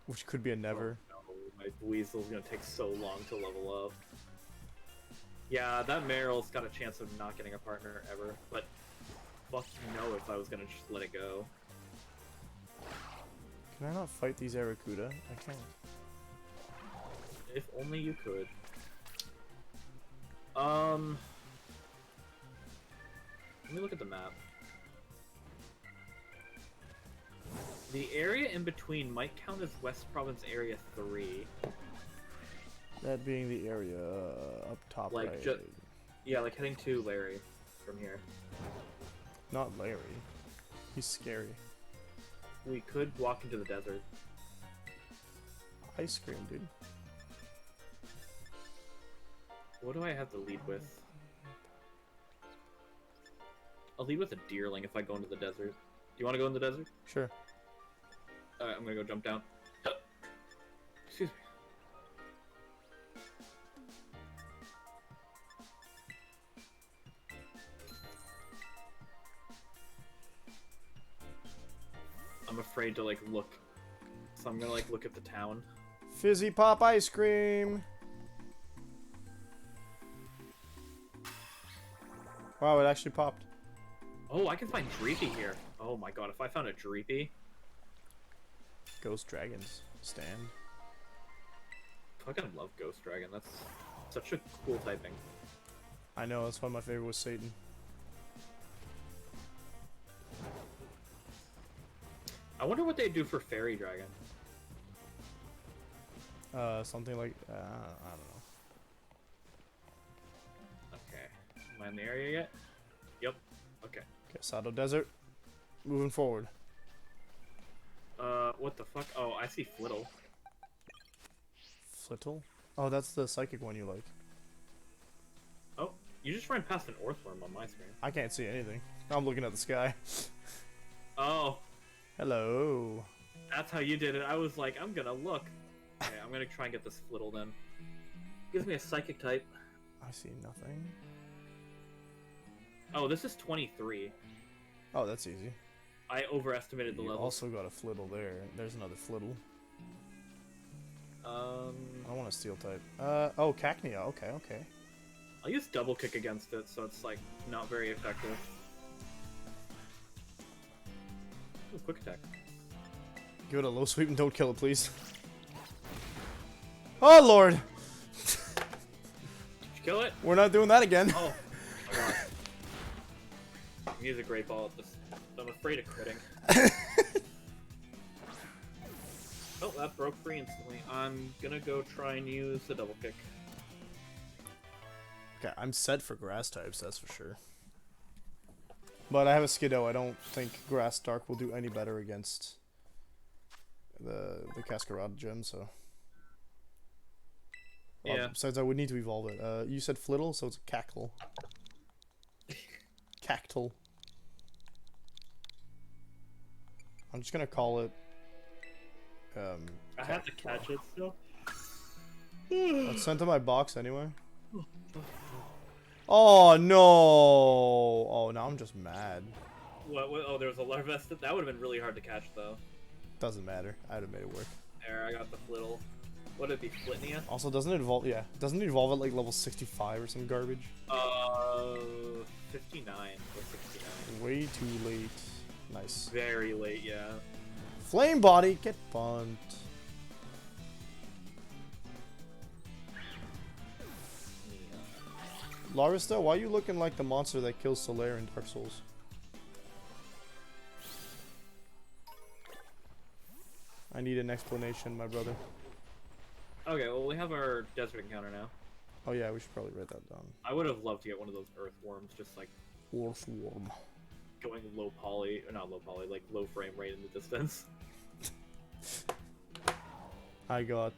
Which could be a never. Oh, no, my Weasel's gonna take so long to level up. Yeah, that Meryl's got a chance of not getting a partner ever, but fuck no if I was gonna just let it go. Can I not fight these Arrokuda? I can't. If only you could. Let me look at the map. The area in between might count as West Province Area 3. That being the area up top Like, right. yeah, like heading to Larry from here. Not Larry. He's scary. We could walk into the desert. Ice cream, dude. What do I have to lead with? I'll lead with a deerling if I go into the desert. Do you want to go in the desert? Sure. Alright, I'm gonna go jump down. Excuse me. I'm afraid to like look, so I'm gonna like look at the town. Fizzy pop ice cream. Wow, it actually popped. Oh, I can find Dreepy here. Oh my god, if I found a Dreepy. Ghost dragons stand. I fucking love Ghost Dragon. That's such a cool typing. I know, that's why my favorite was Satan. I wonder what they do for Fairy Dragon. Something like, I don't know. Okay. Am I in the area yet? Yep. Okay. Okay, Sado Desert. Moving forward. What the fuck? Oh, I see Flittle. Flittle? Oh, that's the psychic one you like. Oh, you just ran past an Earthworm on my screen. I can't see anything. I'm looking at the sky. Oh. Hello. That's how you did it. I was like, I'm gonna look. Okay, I'm gonna try and get this Flittle then. Gives me a Psychic type. I see nothing. Oh, this is 23. Oh, that's easy. I overestimated the You level. also got a Flittle there. There's another Flittle. I want a Steel type. Oh, Cacnea. Okay, okay. I'll use Double Kick against it, so it's like not very effective. Ooh, Quick Attack. Give it a low sweep and don't kill it, please. Oh, Lord! Did you kill it? We're not doing that again. Oh, my god. He's a great ball at this. I'm afraid of critting. Oh, that broke free instantly. I'm gonna go try and use the Double Kick. Okay, I'm set for grass types, that's for sure. But I have a Skiddo. I don't think Grass Dark will do any better against the Cascarada gem, so... Well, Yeah. besides, I would need to evolve it. You said Flittle, so it's a Cackle. Cactal. I'm just gonna call it... I have to catch it still. It's sent to my box anyway. Oh, no! Oh, now I'm just mad. What? Oh, there was a Larvesta. That would have been really hard to catch, though. Doesn't matter. I'd have made it work. There, I got the Flittle. Would it be Flitnia? Also, doesn't it evolve? Yeah, doesn't it evolve at like level 65 or some garbage? 59 or 69. Way too late. Nice. Very late, yeah. Flame body, get bumped. Larvesta, why are you looking like the monster that kills Solaire in Dark Souls? I need an explanation, my brother. Okay, well, we have our desert encounter now. Oh yeah, we should probably write that down. I would have loved to get one of those earthworms, just like Earthworm. going low poly, or not low poly, like low frame rate in the distance. I got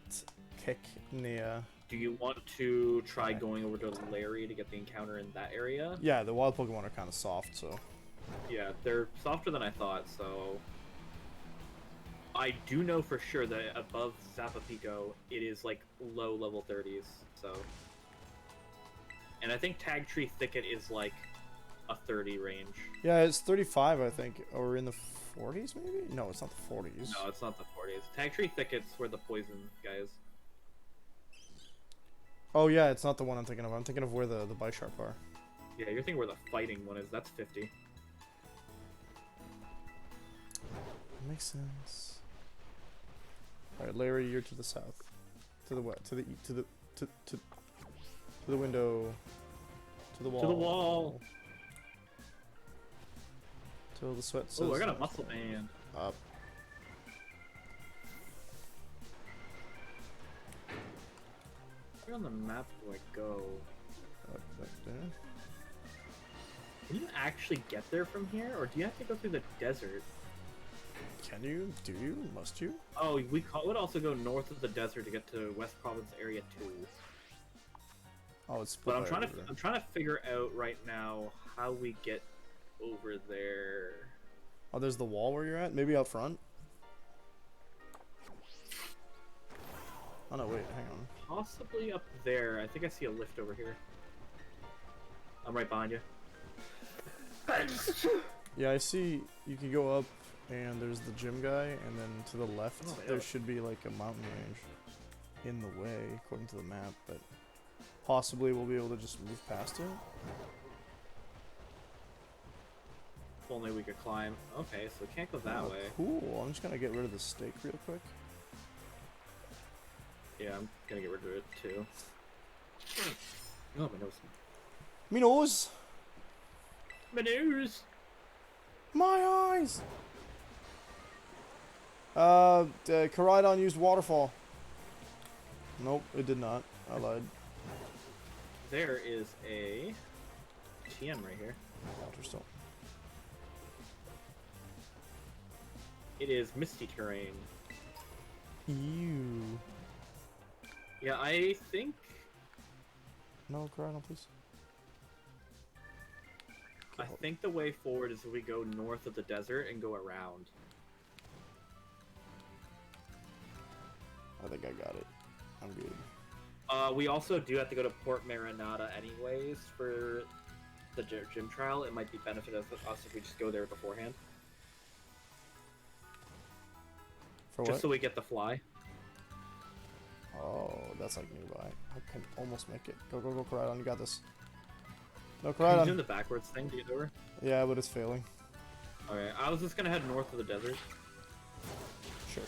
Cacnea. Do you want to try going over to Larry to get the encounter in that area? Yeah, the wild Pokemon are kind of soft, so. Yeah, they're softer than I thought, so... I do know for sure that above Zapapico, it is like low level 30s, so... And I think Tag Tree Thicket is like a 30 range. Yeah, it's 35, I think, or in the 40s, maybe? No, it's not the 40s. No, it's not the 40s. Tag Tree Thicket's where the poison guy is. Oh yeah, it's not the one I'm thinking of. I'm thinking of where the Bisharp are. Yeah, you're thinking where the fighting one is. That's 50. Makes sense. All right, Larry, you're to the south, to the what? To the to the window, to the wall. To the wall. Till the sweat. Oh, I got a muscle band. Up. Where on the map do I go? Up back there. Can you actually get there from here, or do you have to go through the desert? Can you? Do you? Must you? Oh, we would also go north of the desert to get to West Province Area 2. Oh, it's split. But I'm trying to figure out right now how we get over there. Oh, there's the wall where you're at? Maybe out front? Oh no, wait, hang on. Possibly up there. I think I see a lift over here. I'm right behind you. Yeah, I see you can go up and there's the gym guy, and then to the left Oh, yeah. there should be like a mountain range in the way, according to the map, but possibly we'll be able to just move past it. If only we could climb. Okay, so we can't go that way. Cool. I'm just gonna get rid of the stake real quick. Yeah, I'm gonna get rid of it too. Oh, my nose. Me nose! My nose! My eyes! Koraidon used waterfall. Nope, it did not. I lied. There is a TM right here. Water stone. It is misty terrain. Ew. Yeah, I think... No, Koraidon, please. I think the way forward is if we go north of the desert and go around. I think I got it. I'm good. We also do have to go to Port Marinata anyways for the gym trial. It might be benefit of us if we just go there beforehand. For what? Just so we get the fly. Oh, that's like nearby. I can almost make it. Go, go, go, Koraidon, you got this. No, Can you do Koraidon. the backwards thing to get over? Yeah, but it's failing. Okay, I was just gonna head north of the desert. Sure.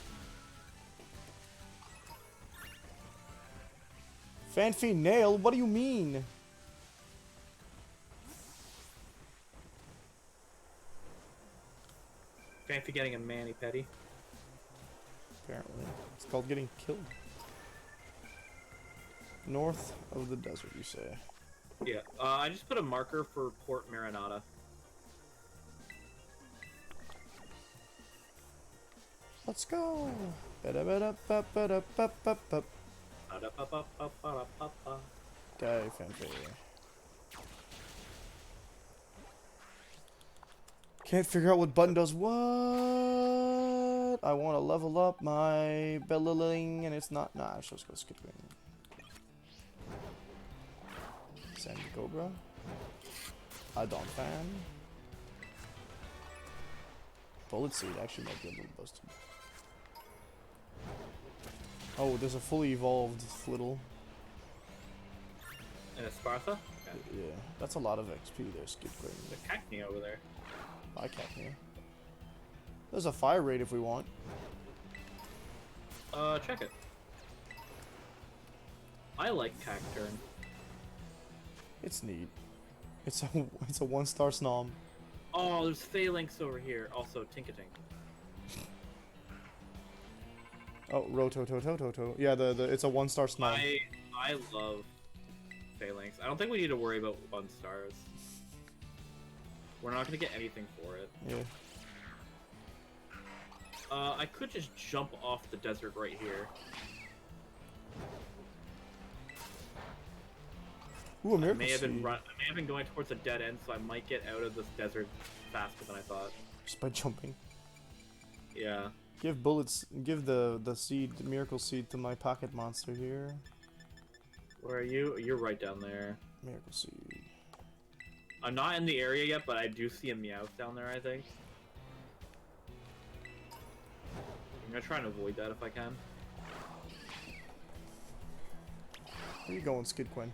Fanfi nail? What do you mean? Fancy getting a mani-pedi. Apparently. It's called getting killed. North of the desert, you say? Yeah, I just put a marker for Port Marinata. Let's go! Ba-da-ba-da-ba-ba-da-ba-ba-ba. Okay, Fanfi. Can't figure out what button does what. I want to level up my belling, and it's not. Nah, let's just go skip it. Sandy Cobra. I don't fan. Bullet Seed actually might be a little busted. Oh, there's a fully evolved Flittle. And a Spartha? Okay. Yeah, that's a lot of XP there, Skip Green. The Cacnea over there. I can't hear. There's a fire rate if we want. Check it. I like Cacturn. It's neat. It's a 1-star snom. Oh, there's Phalanx over here. Also, Tinkatink. Oh, Roto. Yeah, it's a 1-star snom. I love Phalanx. I don't think we need to worry about 1 stars. We're not gonna get anything for it. Yeah. I could just jump off the desert right here. Ooh, a I miracle may have seed. been going towards a dead end, so I might get out of this desert faster than I thought. Just by jumping. Yeah. Give the seed, the miracle seed to my pocket monster here. Where are you? You're right down there. Miracle seed. I'm not in the area yet, but I do see a Meowth down there, I think. I'm gonna try and avoid that if I can. Where you going, Skid Quinn?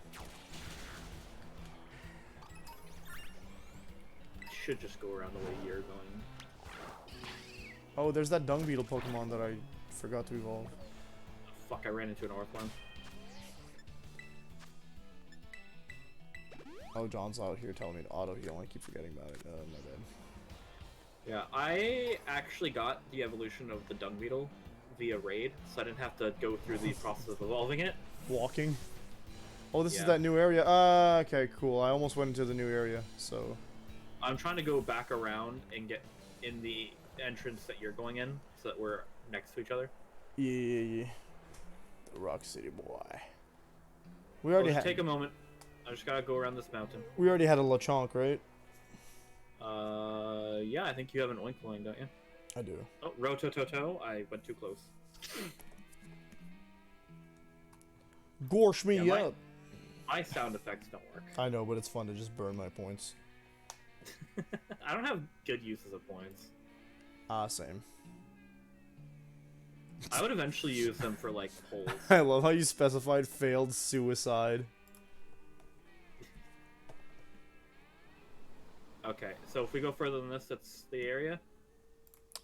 Should just go around the way you're going. Oh, there's that dung beetle Pokemon that I forgot to evolve. Fuck, I ran into an Orthworm. Oh, John's out here telling me to auto heal. I keep forgetting about it. My bad. Yeah, I actually got the evolution of the dung beetle via raid, so I didn't have to go through the process of evolving it. Walking. Oh, this is Yeah. that new area. Okay, cool. I almost went into the new area, so. I'm trying to go back around and get in the entrance that you're going in, so that we're next to each other. Yeah. The Rock City boy. We already Just had. take a moment. I just gotta go around this mountain. We already had a Lechonk, right? Yeah, I think you have an oinkling, don't you? I do. Oh, Rotototo. I went too close. Gorsh me Yeah, up. My sound effects don't work. I know, but it's fun to just burn my points. I don't have good uses of points. Same. I would eventually use them for, like, polls. I love how you specified failed suicide. Okay, so if we go further than this, that's the area?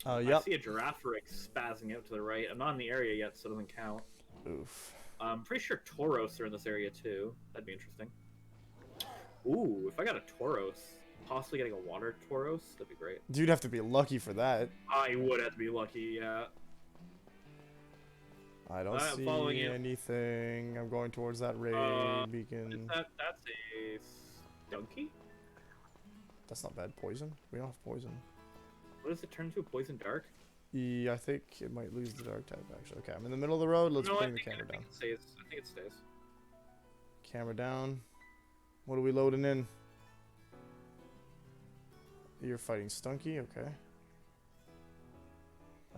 Yep. I see a giraffe rig spazzing out to the right. I'm not in the area yet, so it doesn't count. Oof. I'm pretty sure Tauros are in this area, too. That'd be interesting. Ooh, if I got a Tauros, possibly getting a water Tauros, that'd be great. You'd have to be lucky for that. I would have to be lucky, yeah. I don't I'm see following you. anything. I'm going towards that raid beacon. That's a Stunky? That's not bad. Poison? We don't have poison. What does it turn to? Poison Dark? Yeah, I think it might lose the dark type, actually. Okay, I'm in the middle of the road. Let's bring the camera down. I think it stays. Camera down. What are we loading in? You're fighting Stunky? Okay.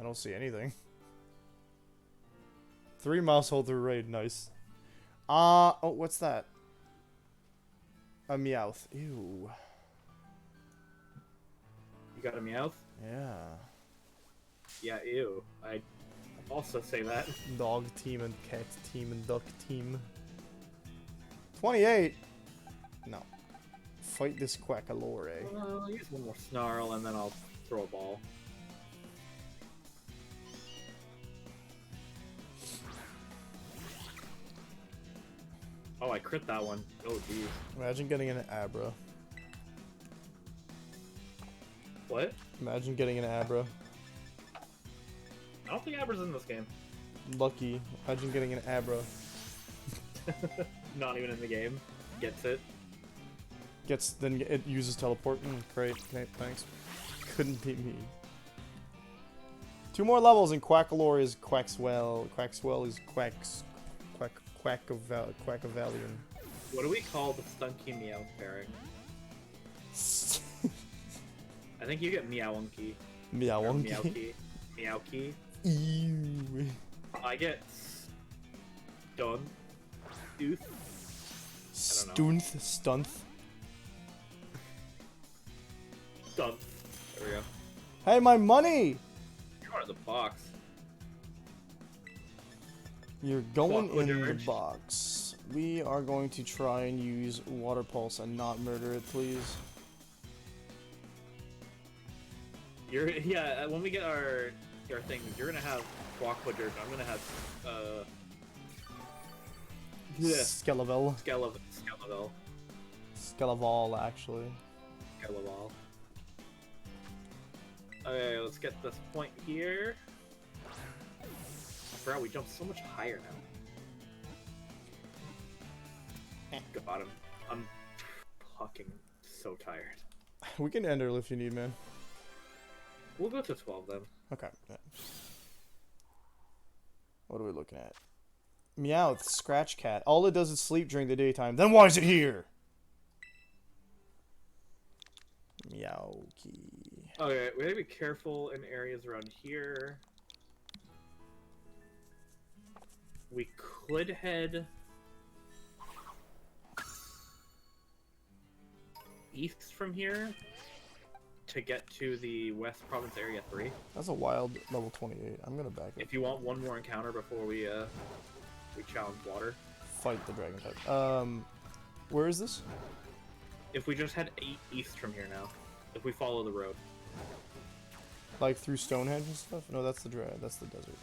I don't see anything. 3 mouse hold through raid. Nice. Oh, what's that? A Meowth. Ew. You got a Meowth? Yeah. Yeah, ew. I also say that. Dog team and cat team and duck team. 28? No. Fight this Quackalore. I'll use one more Snarl and then I'll throw a ball. Oh, I crit that one. Oh, jeez. Imagine getting an Abra. What? Imagine getting an Abra. I don't think Abra's in this game. Lucky. Imagine getting an Abra. Not even in the game. Gets it. Then it uses teleport. Great. Okay, thanks. Couldn't be me. 2 more levels and Quackalore is Quaxwell. Quaxwell is Quackavalion. What do we call the Stunky Meowth pairing? I think you get Meowunky. Meowunky. Meowky. Ew. I get Stun. Stooth. Stunth. Stunth. Stun. There we go. Hey, my money! You're going to the box. You're going Fuck, in the George. box. We are going to try and use Water Pulse and not murder it, please. Yeah, when we get our things, you're gonna have Quackwadger. I'm gonna have Skelevel. Skelevel. Skeleval, actually. Skeleval. Okay, let's get this point here. I forgot we jumped so much higher now. Got him. I'm fucking so tired. We can end early if you need, man. We'll go to 12 then. Okay. Yeah. What are we looking at? Meowth, Scratch Cat. All it does is sleep during the daytime. Then why is it here? Meowky. Okay, we gotta be careful in areas around here. We could head east from here to get to the West Province Area 3. That's a wild level 28. I'm gonna back up. If you want one more encounter before we challenge water. Fight the dragon type. Where is this? If we just head east from here now. If we follow the road. Like through Stonehenge and stuff? No, that's the that's the desert.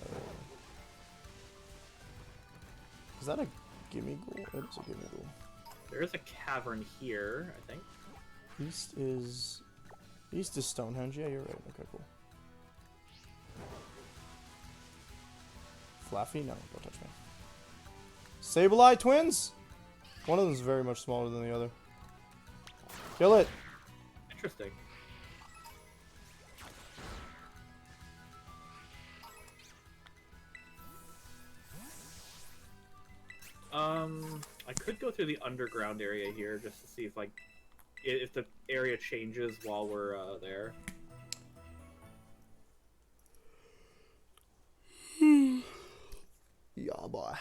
Is that a gimme goal? It's a gimme goal. There is a cavern here, I think. East is Stonehenge. Yeah, you're right. Okay, cool. Flaffy? No, don't touch me. Sableye twins? One of them is very much smaller than the other. Kill it! Interesting. I could go through the underground area here just to see if I if the area changes while we're there. Yeah, boy.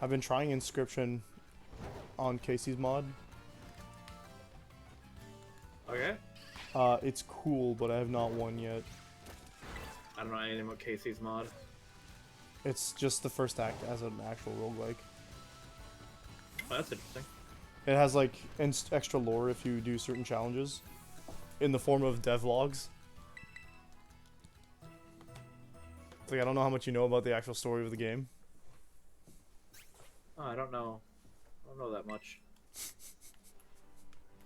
I've been trying Inscription on Casey's mod. Okay. It's cool, but I have not won yet. I don't know anything about Casey's mod. It's just the first act as an actual roguelike. Oh, that's interesting. It has like extra lore if you do certain challenges in the form of devlogs. It's like, I don't know how much you know about the actual story of the game. Oh, I don't know. I don't know that much.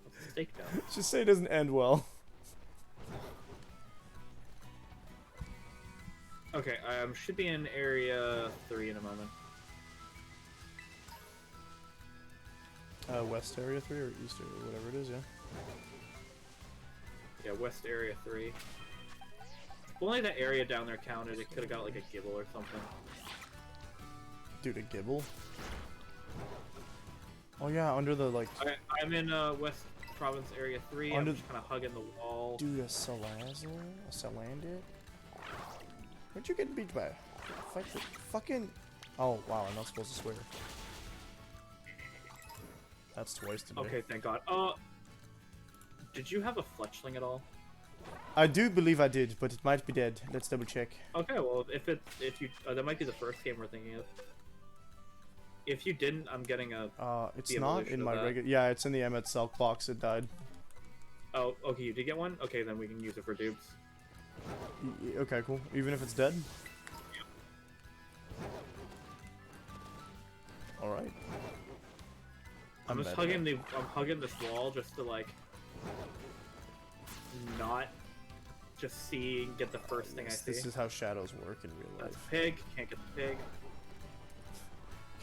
What's the stake down? Just say it doesn't end well. Okay, should be in area 3 in a moment. West area 3 or east area, whatever it is, yeah. Yeah, west area 3. If only that area down there counted, it could have got like a gibble or something. Dude, a gibble? Oh yeah, under the like... I'm in West Province Area 3, I'm just kind of hugging the wall. Dude, a Salander? A Salandit? What'd you get beat by? Fight the fucking... Oh, wow, I'm not supposed to swear. That's twice today. Okay, thank God. Did you have a fletchling at all? I do believe I did, but it might be dead. Let's double check. Okay, well, if you that might be the first game we're thinking of. If you didn't, I'm getting a. It's not in my regular. Yeah, it's in the Emmet Selk box. It died. Oh, okay, you did get one. Okay, then we can use it for dupes. Okay, cool. Even if it's dead. All right. I'm hugging this wall just to like not just see and get the first thing I see. This is how shadows work in real life. That's a pig. Can't get the pig.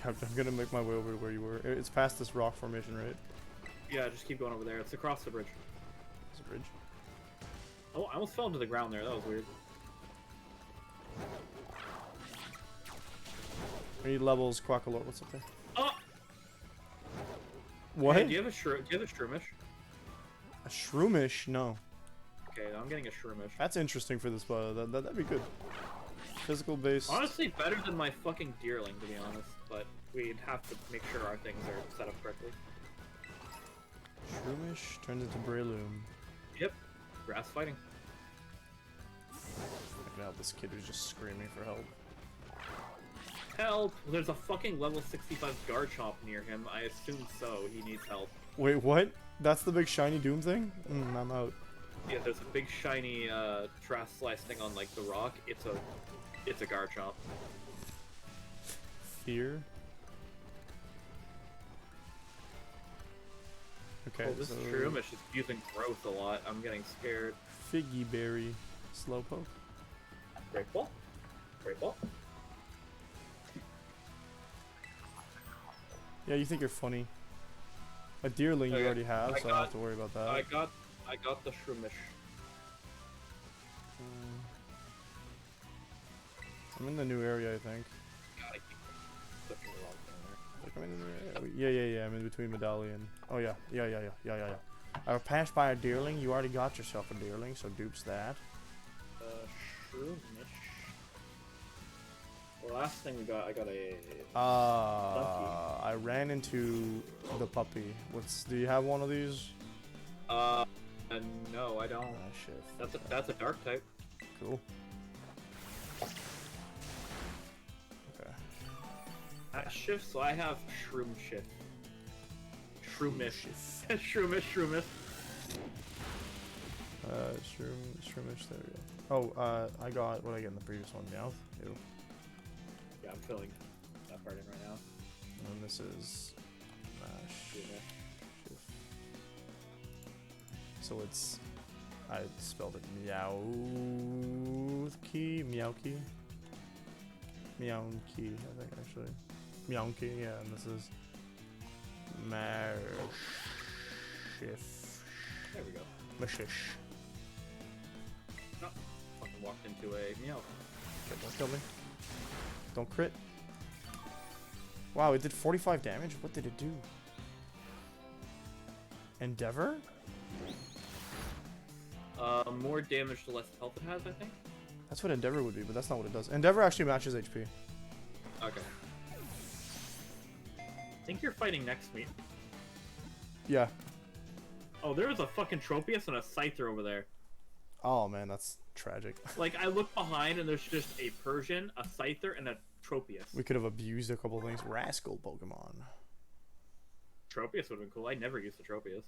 I'm gonna make my way over to where you were. It's past this rock formation, right? Yeah, just keep going over there. It's across the bridge. There's a bridge. Oh, I almost fell into the ground there. That was weird. I need levels, Quackalore. What's up there? Oh! What? Hey, do you have a shroomish? A shroomish? No. Okay, I'm getting a shroomish. That's interesting for this, but that'd be good. Physical base. Honestly, better than my fucking deerling, to be honest. But we'd have to make sure our things are set up correctly. Shroomish turns into Breloom. Yep. Grass fighting. Now this kid who's just screaming for help. Help! There's a fucking level 65 Garchomp near him. I assume so. He needs help. Wait, what? That's the big shiny Doom thing? I'm out. Yeah, there's a big shiny Trash Slice thing on like the rock. It's a Garchomp. Fear. Okay. Oh, this Shroomish is using growth a lot. I'm getting scared. Figgy Berry. Slowpoke. Great ball. Great ball. Yeah, you think you're funny. A Deerling you already have, so I don't have to worry about that. I got the Shroomish. I'm in the new area, I think. God, I keep clicking the wrong thing there. I'm in the new area. Yeah. I'm in between Medallion. Oh yeah. I passed by a Deerling. You already got yourself a Deerling, so dupes that. Shroomish. The last thing I got a. I ran into the puppy. Do you have one of these? No, I don't. Ah, shit. That's a dark type. Cool. Okay. At shift, so I have Shroom Shift. Shroomish. Shroomish. Shroomish, there we go. Oh, I got what I get in the previous one, Meowth. Ew. Yeah, I'm filling that part in right now. And this is Shift. So it's I spelled it Meowki, Meowki, I think actually. Meowki, yeah, and this is Shift. There we go. Mashish. Oh, fucking walked into a meow. Okay, don't kill me. Don't crit. Wow, it did 45 damage? What did it do? Endeavor? More damage the less health it has, I think. That's what Endeavor would be, but that's not what it does. Endeavor actually matches HP. Okay. I think you're fighting next week. Yeah. Oh, there was a fucking Tropius and a Scyther over there. Oh man, that's tragic. Like, I look behind and there's just a Persian, a Scyther, and a Tropius. We could have abused a couple things. Rascal Pokemon. Tropius would have been cool. I never used the Tropius.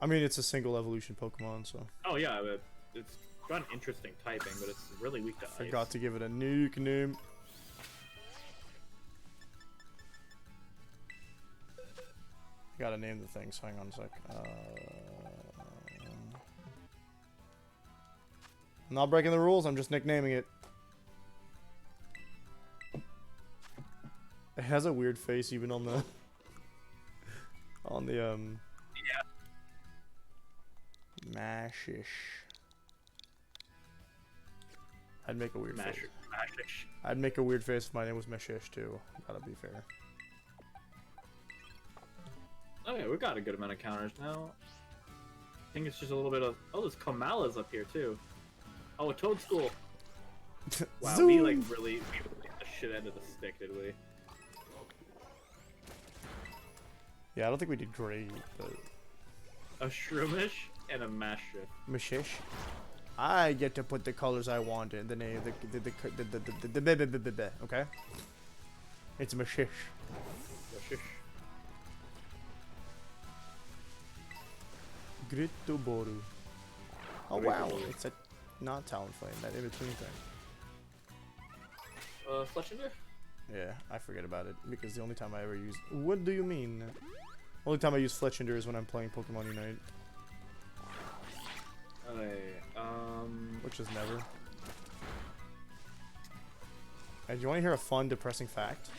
I mean, it's a single evolution Pokemon, so. Oh yeah, but it's got an interesting typing, but it's really weak to ice. Forgot to give it a nickname. Gotta name the things. Hang on a sec. I'm not breaking the rules. I'm just nicknaming it. It has a weird face even on the Yeah. Mashish. I'd make a weird face. Mashish. I'd make a weird face if my name was Mashish too. Gotta be fair. Oh yeah, we got a good amount of counters now. I think it's just a little bit of... Oh, there's Kamalas up here too. Oh, a Toadstool. Wow, we like really hit the shit end of the stick, did we? Yeah, I don't think we did great, but... A Shroomish and a Mashish. Mashish. I get to put the colors I want in the name. Okay. It's Mashish. Mashish. Gritoboru. Oh wow, it's a not Talonflame, that in between thing. Fletchinder? Yeah, I forget about it because the only time I ever use. What do you mean? Only time I use Fletchinder is when I'm playing Pokemon Unite. Okay, Which is never. And do you want to hear a fun, depressing fact?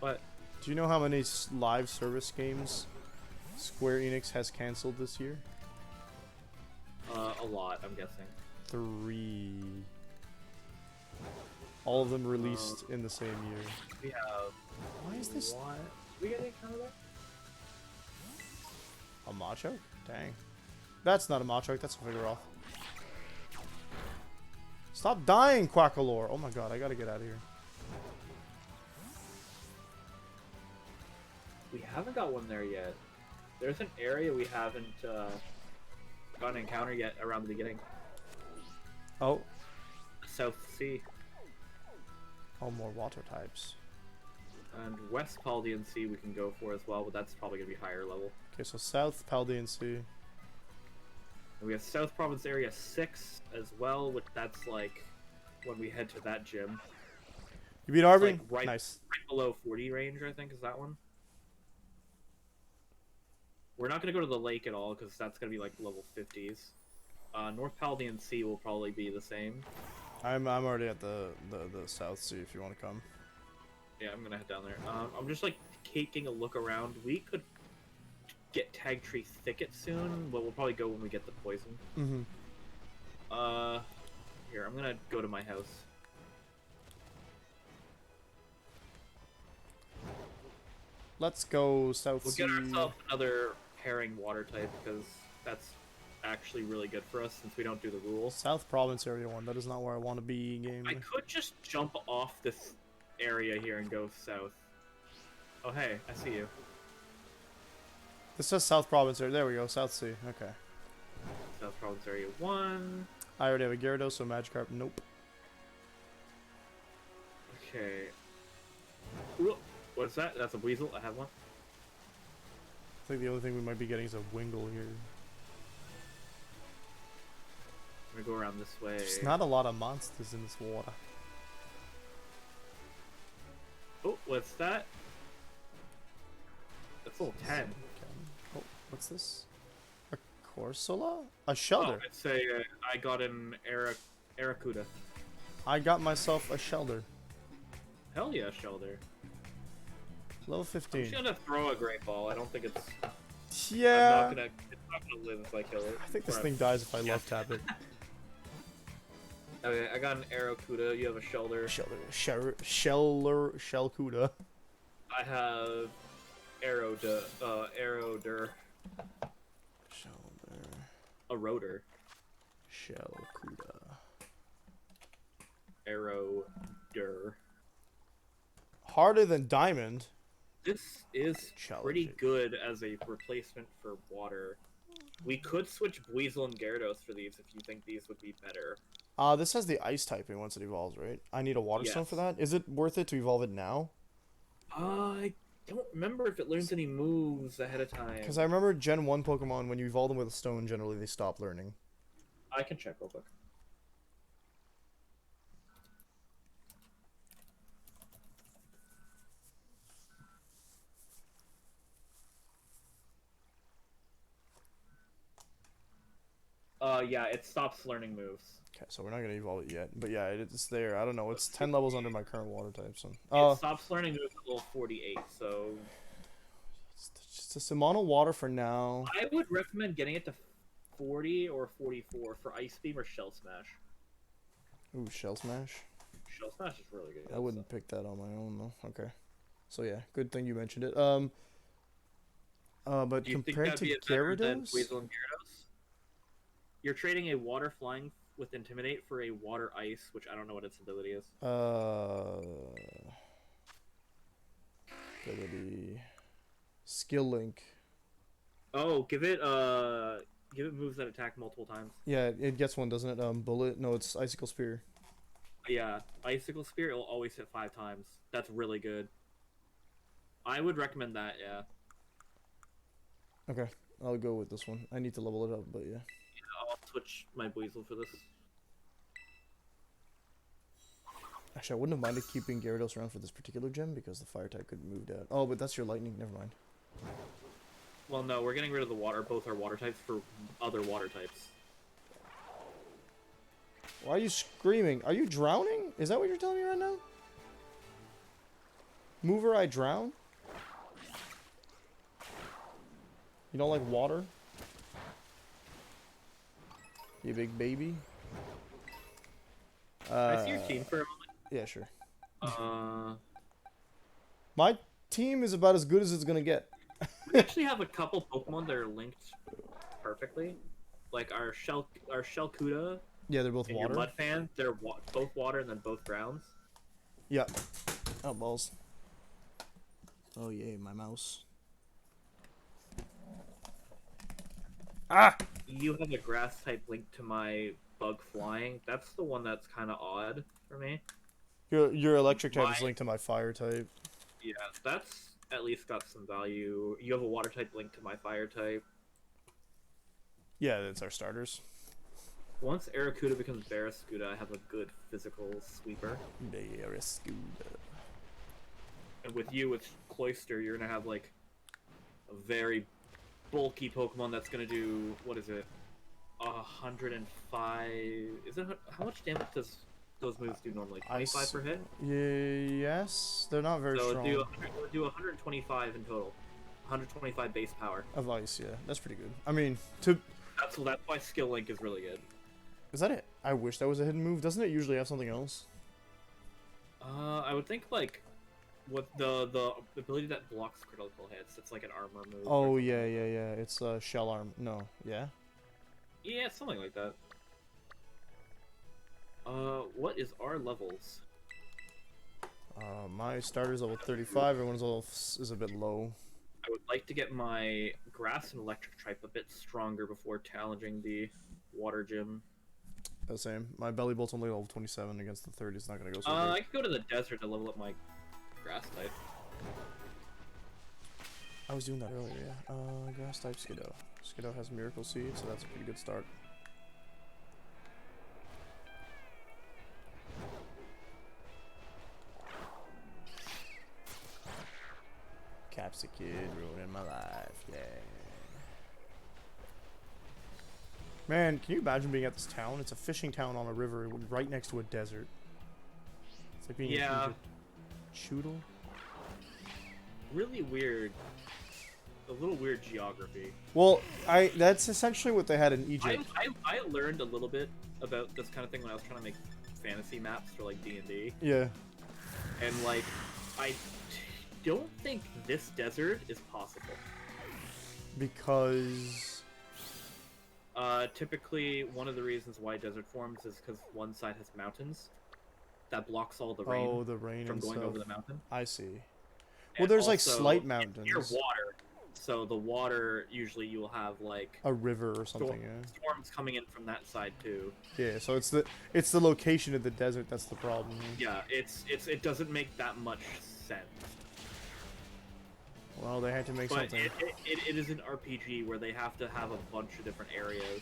What? Do you know how many live service games Square Enix has canceled this year? A lot, I'm guessing. 3. All of them released in the same year. We have... Why is this? What? We got any counter there? A Machoke? Dang. That's not a Machoke, that's a Vigoroth. Stop dying, Quackalore! Oh my god, I gotta get out of here. We haven't got one there yet. There's an area we haven't got an encounter yet around the beginning. Oh. South Sea. Oh, more water types. And West Paldean Sea we can go for as well, but that's probably going to be higher level. Okay, so South Paldean Sea. And we have South Province Area 6 as well, which that's like when we head to that gym. You beat Arvin? Like right, nice. right below 40 range, I think, is that one. We're not going to go to the lake at all, because that's going to be like level 50s. North Paldean Sea will probably be the same. I'm already at the South Sea if you want to come. Yeah, I'm gonna head down there. I'm just like taking a look around. We could get Tag Tree Thicket soon, but we'll probably go when we get the poison. Mm-hmm. Here, I'm gonna go to my house. Let's go South Sea. We'll get ourselves another pairing water type, because that's actually really good for us since we don't do the rules. South Province Area 1, that is not where I want to be, game. I could just jump off this area here and go south. Oh hey, I see you. This says South Province Area. There we go, South Sea. Okay. South Province Area 1. I already have a Gyarados, so Magikarp, nope. Okay. Ooh, what's that? That's a Weasel. I have one. I think the only thing we might be getting is a Wingull here. I'm gonna go around this way. There's not a lot of monsters in this water. Oh, what's that? That's level 10. Oh, what's this? A Corsola? A Shelter. Oh, it's a, I got an Aracuda. I got myself a Shelter. Hell yeah, Shelter. Level I'm 15. just gonna throw a Great Ball. I don't think it's... Yeah. It's not gonna live if I kill it. I think this thing dies if I love tap it. Okay, I got an Arrowcuda. You have a Shelter. Shellcuda. I have Aerodur. Shelter. A Rotor. Shellcuda. Aerodur. Harder than diamond. This is pretty good as a replacement for water. We could switch Buizel and Gyarados for these if you think these would be better. This has the ice typing once it evolves, right? I need a water stone for that. Is it worth it to evolve it now? I don't remember if it learns any moves ahead of time. Because I remember Gen 1 Pokemon, when you evolve them with a stone, generally they stop learning. I can check real quick. Yeah, it stops learning moves. Okay, so we're not gonna evolve it yet, but yeah, it's there. I don't know. It's 10 levels under my current water type, so. It stops learning moves at level 48, so. It's just a mono water for now. I would recommend getting it to 40 or 44 for Ice Beam or Shell Smash. Ooh, Shell Smash. Shell Smash is really good. I wouldn't pick that on my own though. Okay. So yeah, good thing you mentioned it. But compared to Gyarados? Weasel and Gyarados? You're trading a water flying with Intimidate for a water ice, which I don't know what its ability is. Ability. Skill Link. Oh, give it moves that attack multiple times. Yeah, it gets one, doesn't it? Bullet. No, it's Icicle Spear. Yeah, Icicle Spear. It'll always hit 5 times. That's really good. I would recommend that. Yeah. Okay, I'll go with this one. I need to level it up, but yeah. I'll switch my Buizel for this. Actually, I wouldn't have minded keeping Gyarados around for this particular gym because the fire type could move down. Oh, but that's your lightning. Never mind. Well, no, we're getting rid of the water. Both are water types for other water types. Why are you screaming? Are you drowning? Is that what you're telling me right now? Mover, I drown? You don't like water? You big baby? I see your team for a moment. Yeah, sure. My team is about as good as it's gonna get. We actually have a couple Pokemon that are linked perfectly. Like our Shelkuda. Yeah, they're both and water. Your Mudfan, they're both water and then both grounds. Yeah. Oh, balls. Oh, yay, my mouse. Ah! You have a grass type linked to my bug flying. That's the one that's kind of odd for me. Your electric type is linked to my fire type. Yeah, that's at least got some value. You have a water type linked to my fire type. Yeah, that's our starters. Once Arrowcuda becomes Barrascuda, I have a good physical sweeper. Barrascuda. And with you, with Cloyster, you're gonna have like a very bulky Pokemon that's gonna do, what is it? 105. Is it how much damage does those moves do normally? 25 per hit? Yes, they're not very strong. So do 125 in total. 125 base power. Of ice, yeah. That's pretty good. I mean, that's why Skill Link is really good. Is that it? I wish that was a hidden move. Doesn't it usually have something else? I would think like what the ability that blocks critical hits. It's like an armor move. Oh yeah. It's shell arm. No, yeah. Yeah, something like that. What is our levels? My starter's level 35. Everyone's level is a bit low. I would like to get my grass and electric type a bit stronger before challenging the water gym. The same. My belly bolt's only level 27 against the 30. It's not gonna go so good. I could go to the desert to level up my grass type. I was doing that earlier, yeah. Grass type Skiddo. Skiddo has Miracle Seed, so that's a pretty good start. Capsicid ruining my life, yeah. Man, can you imagine being at this town? It's a fishing town on a river right next to a desert. It's like being in Choodle. Really weird. A little weird geography. Well, that's essentially what they had in Egypt. I learned a little bit about this kind of thing when I was trying to make fantasy maps for like D&D, Yeah. and like I don't think this desert is possible. Because... Typically, one of the reasons why desert forms is because one side has mountains that blocks all the rain, the rain from and going stuff. over the mountain. I see. Well, And there's like also, slight it's mountains. near water, so the water usually you'll have like A river or something, yeah. storms coming in from that side too. Yeah, so it's the location of the desert that's the problem. Yeah, it doesn't make that much sense. Well, they had to make But something. it is an RPG where they have to have a bunch of different areas.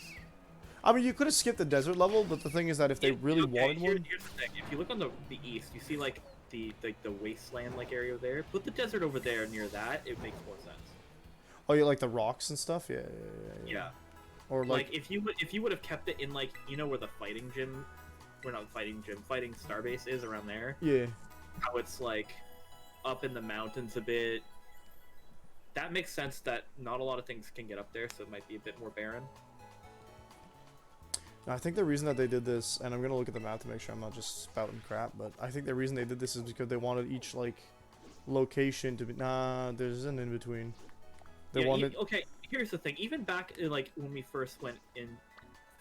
I mean, you could have skipped the desert level, but the thing is that if they really wanted one... Here's the thing. If you look on the east, you see like the wasteland like area there. Put the desert over there near that. It makes more sense. Oh, you like the rocks and stuff? Yeah. Yeah. Or like if you would have kept it in like where the fighting starbase is around there. Yeah. How it's like up in the mountains a bit. That makes sense that not a lot of things can get up there, so it might be a bit more barren. I think the reason that they did this, and I'm gonna look at the map to make sure I'm not just spouting crap, but I think the reason they did this is because they wanted each like location to be. Nah, there's an in between. They wanted. Okay, here's the thing. Even back in, like when we first went in,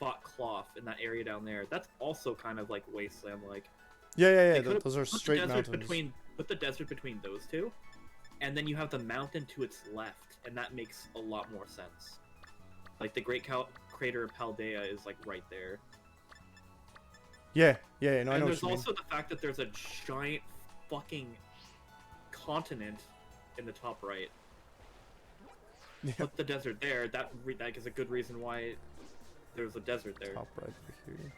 fought Cloth in that area down there. That's also kind of like wasteland like. Yeah. Those are straight mountains. Put the desert between those two, and then you have the mountain to its left, and that makes a lot more sense. Like the Great Crater of Paldea is like right there. Yeah. No, I know And what there's you mean. also the fact that there's a giant fucking continent in the top right. Yeah. Put the desert there. That is a good reason why there's a desert there. Top right here.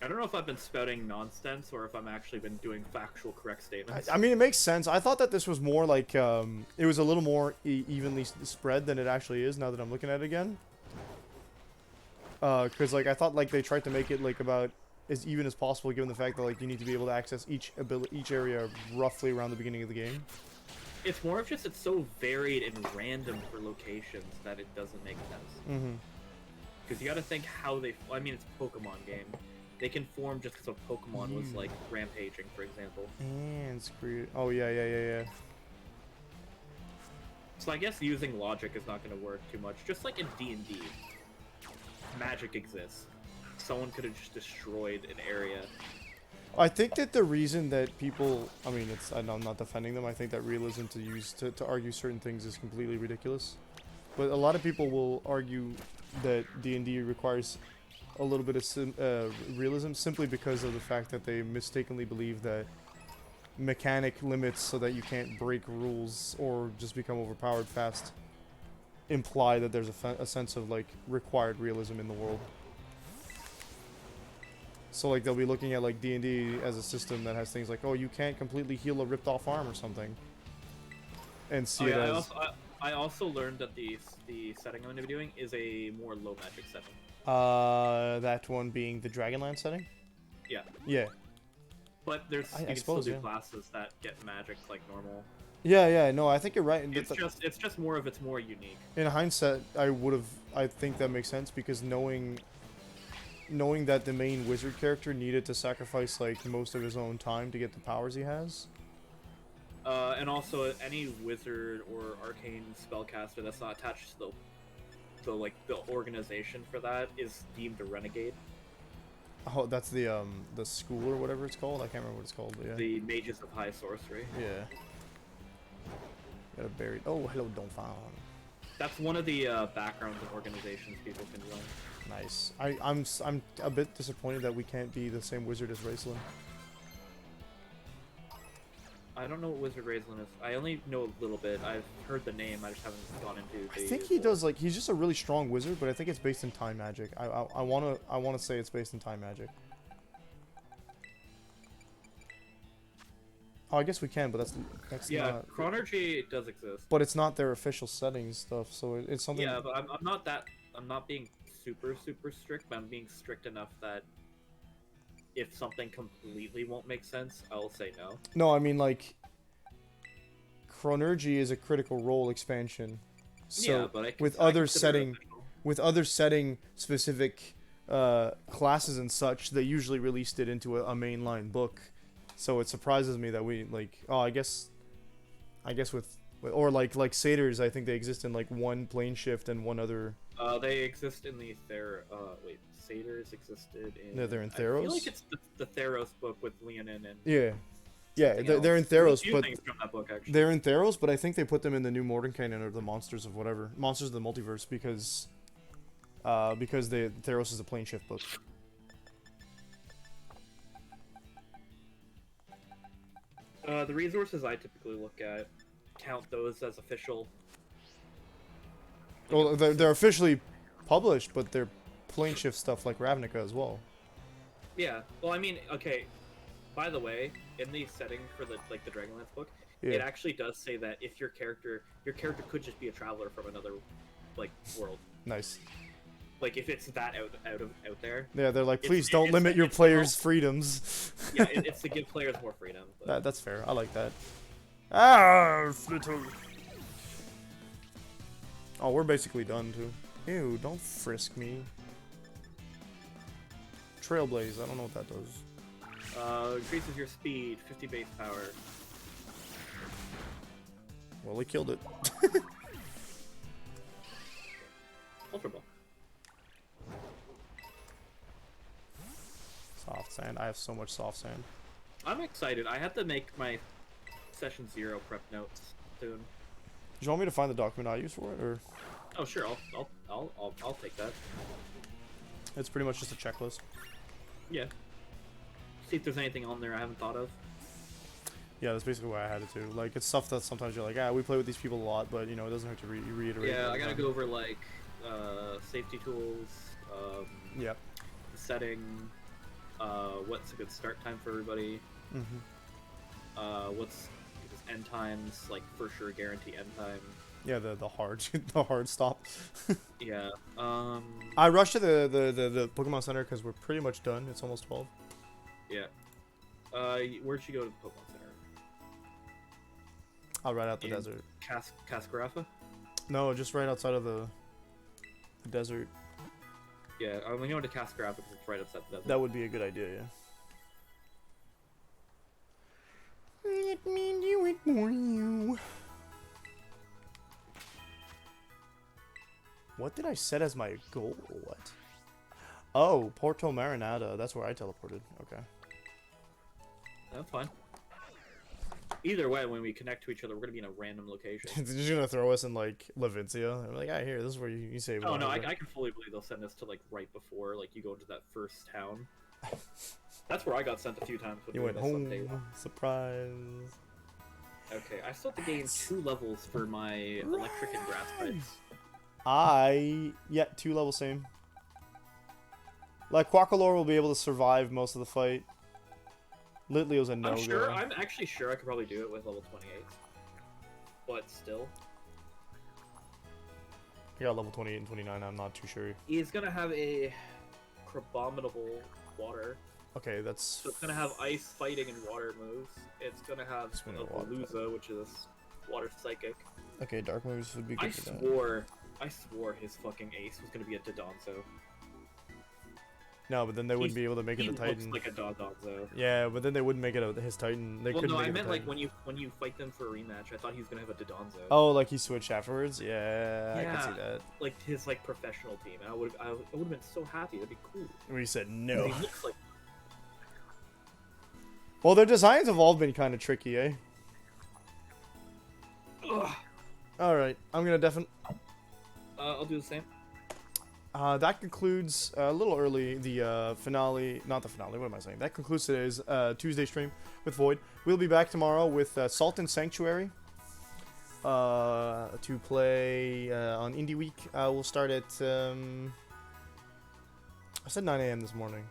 I don't know if I've been spouting nonsense or if I'm actually been doing factual correct statements. I mean, it makes sense. I thought that this was more like it was a little more evenly spread than it actually is. Now that I'm looking at it again, because like I thought like they tried to make it like about as even as possible, given the fact that like you need to be able to access each area roughly around the beginning of the game. It's more of just it's so varied and random for locations that it doesn't make sense. Mm-hmm. Because you got to think how they. I mean, it's a Pokemon game. They can form just because a Pokemon was like rampaging, for example. And screw. Oh yeah. So I guess using logic is not going to work too much. Just like in D&D, magic exists. Someone could have just destroyed an area. I think that the reason that people, I mean, I'm not defending them. I think that realism to argue certain things is completely ridiculous. But a lot of people will argue that D&D requires a little bit of realism simply because of the fact that they mistakenly believe that mechanic limits so that you can't break rules or just become overpowered fast imply that there's a sense of like required realism in the world. So like they'll be looking at like D&D as a system that has things like, oh, you can't completely heal a ripped off arm or something, and see it as. I also learned that the setting I'm going to be doing is a more low magic setting. That one being the Dragonland setting? Yeah. Yeah. But there's you I can suppose, still do yeah. classes that get magic like normal. Yeah, no, I think you're right. It's just more of it's more unique. In hindsight, I think that makes sense because knowing that the main wizard character needed to sacrifice like most of his own time to get the powers he has. And also any wizard or arcane spellcaster that's not attached to the organization for that is deemed a renegade. Oh, that's the school or whatever it's called. I can't remember what it's called. But yeah. The Mages of High Sorcery. Yeah. Got a buried. Oh, hello, Donphan. That's one of the backgrounds of organizations people can join. Nice. I'm a bit disappointed that we can't be the same wizard as Raceland. I don't know what Wizard Raistlin is. I only know a little bit. I've heard the name. I just haven't gone into. I think he does like he's just a really strong wizard, but I think it's based in time magic. I wanna say it's based in time magic. Oh, I guess we can, but that's yeah. not. Chronergy does exist. But it's not their official settings stuff, so it's something. Yeah, but I'm not that. I'm not being super strict, but I'm being strict enough that if something completely won't make sense, I'll say no. No, I mean like Chronergy is a critical role expansion. So yeah, but with other setting specific classes and such, they usually released it into a mainline book. So it surprises me that we like. Oh, I guess with or like satyrs, I think they exist in like one plane shift and one other. They exist in the wait, satyrs existed in. No, they're in I feel Theros. like it's the Theros book with Leonin and. Yeah, something they're in else. There's a Theros, few but things from that book, actually. they're in Theros. But I think they put them in the new Modern Canon or the Monsters of whatever, Monsters of the Multiverse, because the Theros is a plane shift book. The resources I typically look at count those as official. Well, they're officially published, but they're plane shift stuff like Ravnica as well. Yeah. Well, I mean, okay. By the way, in the setting for the Dragonlance book, Yeah. it actually does say that if your character could just be a traveler from another world. Nice. Like if it's that out there. Yeah, they're like, please don't limit your players' freedoms. Yeah, it's to give players more freedom. But... That's fair. I like that. Ah, little. Oh, we're basically done too. Ew, don't frisk me. Trailblaze, I don't know what that does. Increases your speed, 50 base power. Well, he killed it. Ultra Ball. Soft sand. I have so much soft sand. I'm excited. I have to make my session 0 prep notes soon. Do you want me to find the document I use for it, or? Oh sure, I'll take that. It's pretty much just a checklist. Yeah. See if there's anything on there I haven't thought of. Yeah, that's basically why I had it too. Like, it's stuff that sometimes you're like, we play with these people a lot, but you know, it doesn't hurt to reiterate. Yeah, I gotta go over like safety tools. Yep. Setting. What's a good start time for everybody? Mm-hmm. What's end times, like for sure guarantee end time. Yeah, the hard the hard stop. Yeah. I rushed to the Pokemon Center because we're pretty much done. It's almost 12. Yeah. Where'd you go to the Pokemon Center? Right out the desert. Cascarafa? No, just right outside of the desert. Yeah, I'm going to Cascarafa because it's right outside the desert. That would be a good idea, yeah. Let me do it for you. What did I set as my goal? What? Oh, Porto Marinada. That's where I teleported. Okay. That's fine. Either way, when we connect to each other, we're gonna be in a random location. They're just gonna throw us in like Levincia. I'm like, here, this is where you save. Oh no, I can fully believe they'll send us to like right before like you go into that first town. That's where I got sent a few times. When you went home. Surprise. Okay, I still have to gain 2 levels for my electric and grass types. Yeah, 2 levels same. Like Quaqualore will be able to survive most of the fight. Litleo's a no-go. I'm actually sure I could probably do it with level 28. But still. Yeah, level 28 and 29, I'm not too sure. He's gonna have a Crabominable water. Okay, that's... So it's gonna have ice, fighting, and water moves. It's gonna have Palooza, which is water psychic. Okay, dark moves would be good for that. I swore his fucking ace was gonna be a Dodonzo. No, but then they wouldn't be able to make it a Titan. He looks like a Dodonzo. Yeah, but then they wouldn't make it his Titan. They couldn't no, make I meant meant like when you fight them for a rematch. I thought he was gonna have a Dodonzo. Oh, like he switched afterwards? Yeah, I can see that. Like his professional team. I would have been so happy. That'd be cool. We said no. He looks like. Well, their designs have all been kind of tricky, eh? Ugh. All right, I'm gonna I'll do the same. That concludes a little early the finale. Not the finale. What am I saying? That concludes today's Tuesday stream with Void. We'll be back tomorrow with Salt and Sanctuary to play on Indie Week. We'll start at I said 9 a.m. this morning.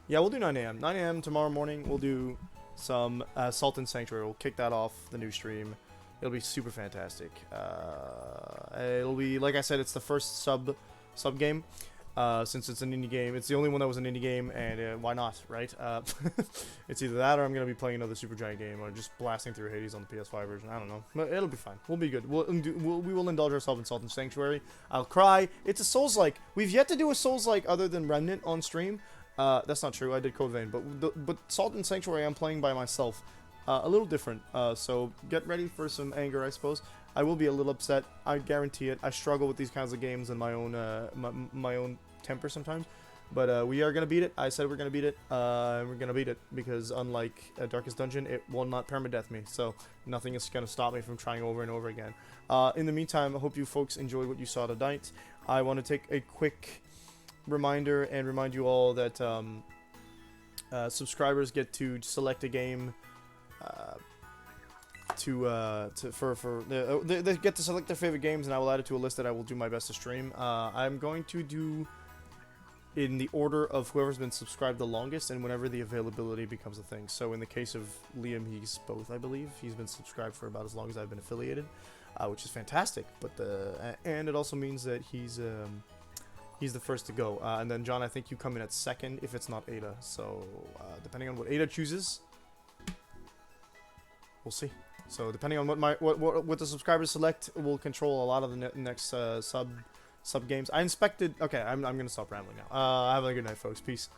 Yeah, we'll do 9 a.m. 9 a.m. tomorrow morning. We'll do some Salt and Sanctuary. We'll kick that off the new stream. It'll be super fantastic. It'll be, like I said, it's the first sub game. since it's an indie game. It's the only one that was an indie game, and why not, right? It's either that or I'm going to be playing another Supergiant game or just blasting through Hades on the PS5 version. I don't know. But it'll be fine. We'll be good. We will indulge ourselves in Salt and Sanctuary. I'll cry. It's a Souls-like. We've yet to do a Souls-like other than Remnant on stream. That's not true. I did Code Vein. But Salt and Sanctuary I'm playing by myself. A little different. So get ready for some anger, I suppose. I will be a little upset. I guarantee it. I struggle with these kinds of games and my own my own temper sometimes, but we are gonna beat it. I said we're gonna beat it. We're gonna beat it because unlike Darkest Dungeon, it will not permadeath me, so nothing is gonna stop me from trying over and over again. In the meantime, I hope you folks enjoyed what you saw tonight. I want to take a quick reminder and remind you all that subscribers get to select a game. They get to select their favorite games, and I will add it to a list that I will do my best to stream. I'm going to do in the order of whoever's been subscribed the longest and whenever the availability becomes a thing. So in the case of Liam, he's both, I believe. He's been subscribed for about as long as I've been affiliated, which is fantastic. But and it also means that he's the first to go. And then John, I think you come in at second if it's not Ada. So depending on what Ada chooses, we'll see. So depending on what the subscribers select, will control a lot of the next sub games. I inspected. Okay, I'm gonna stop rambling now. Have a good night, folks. Peace.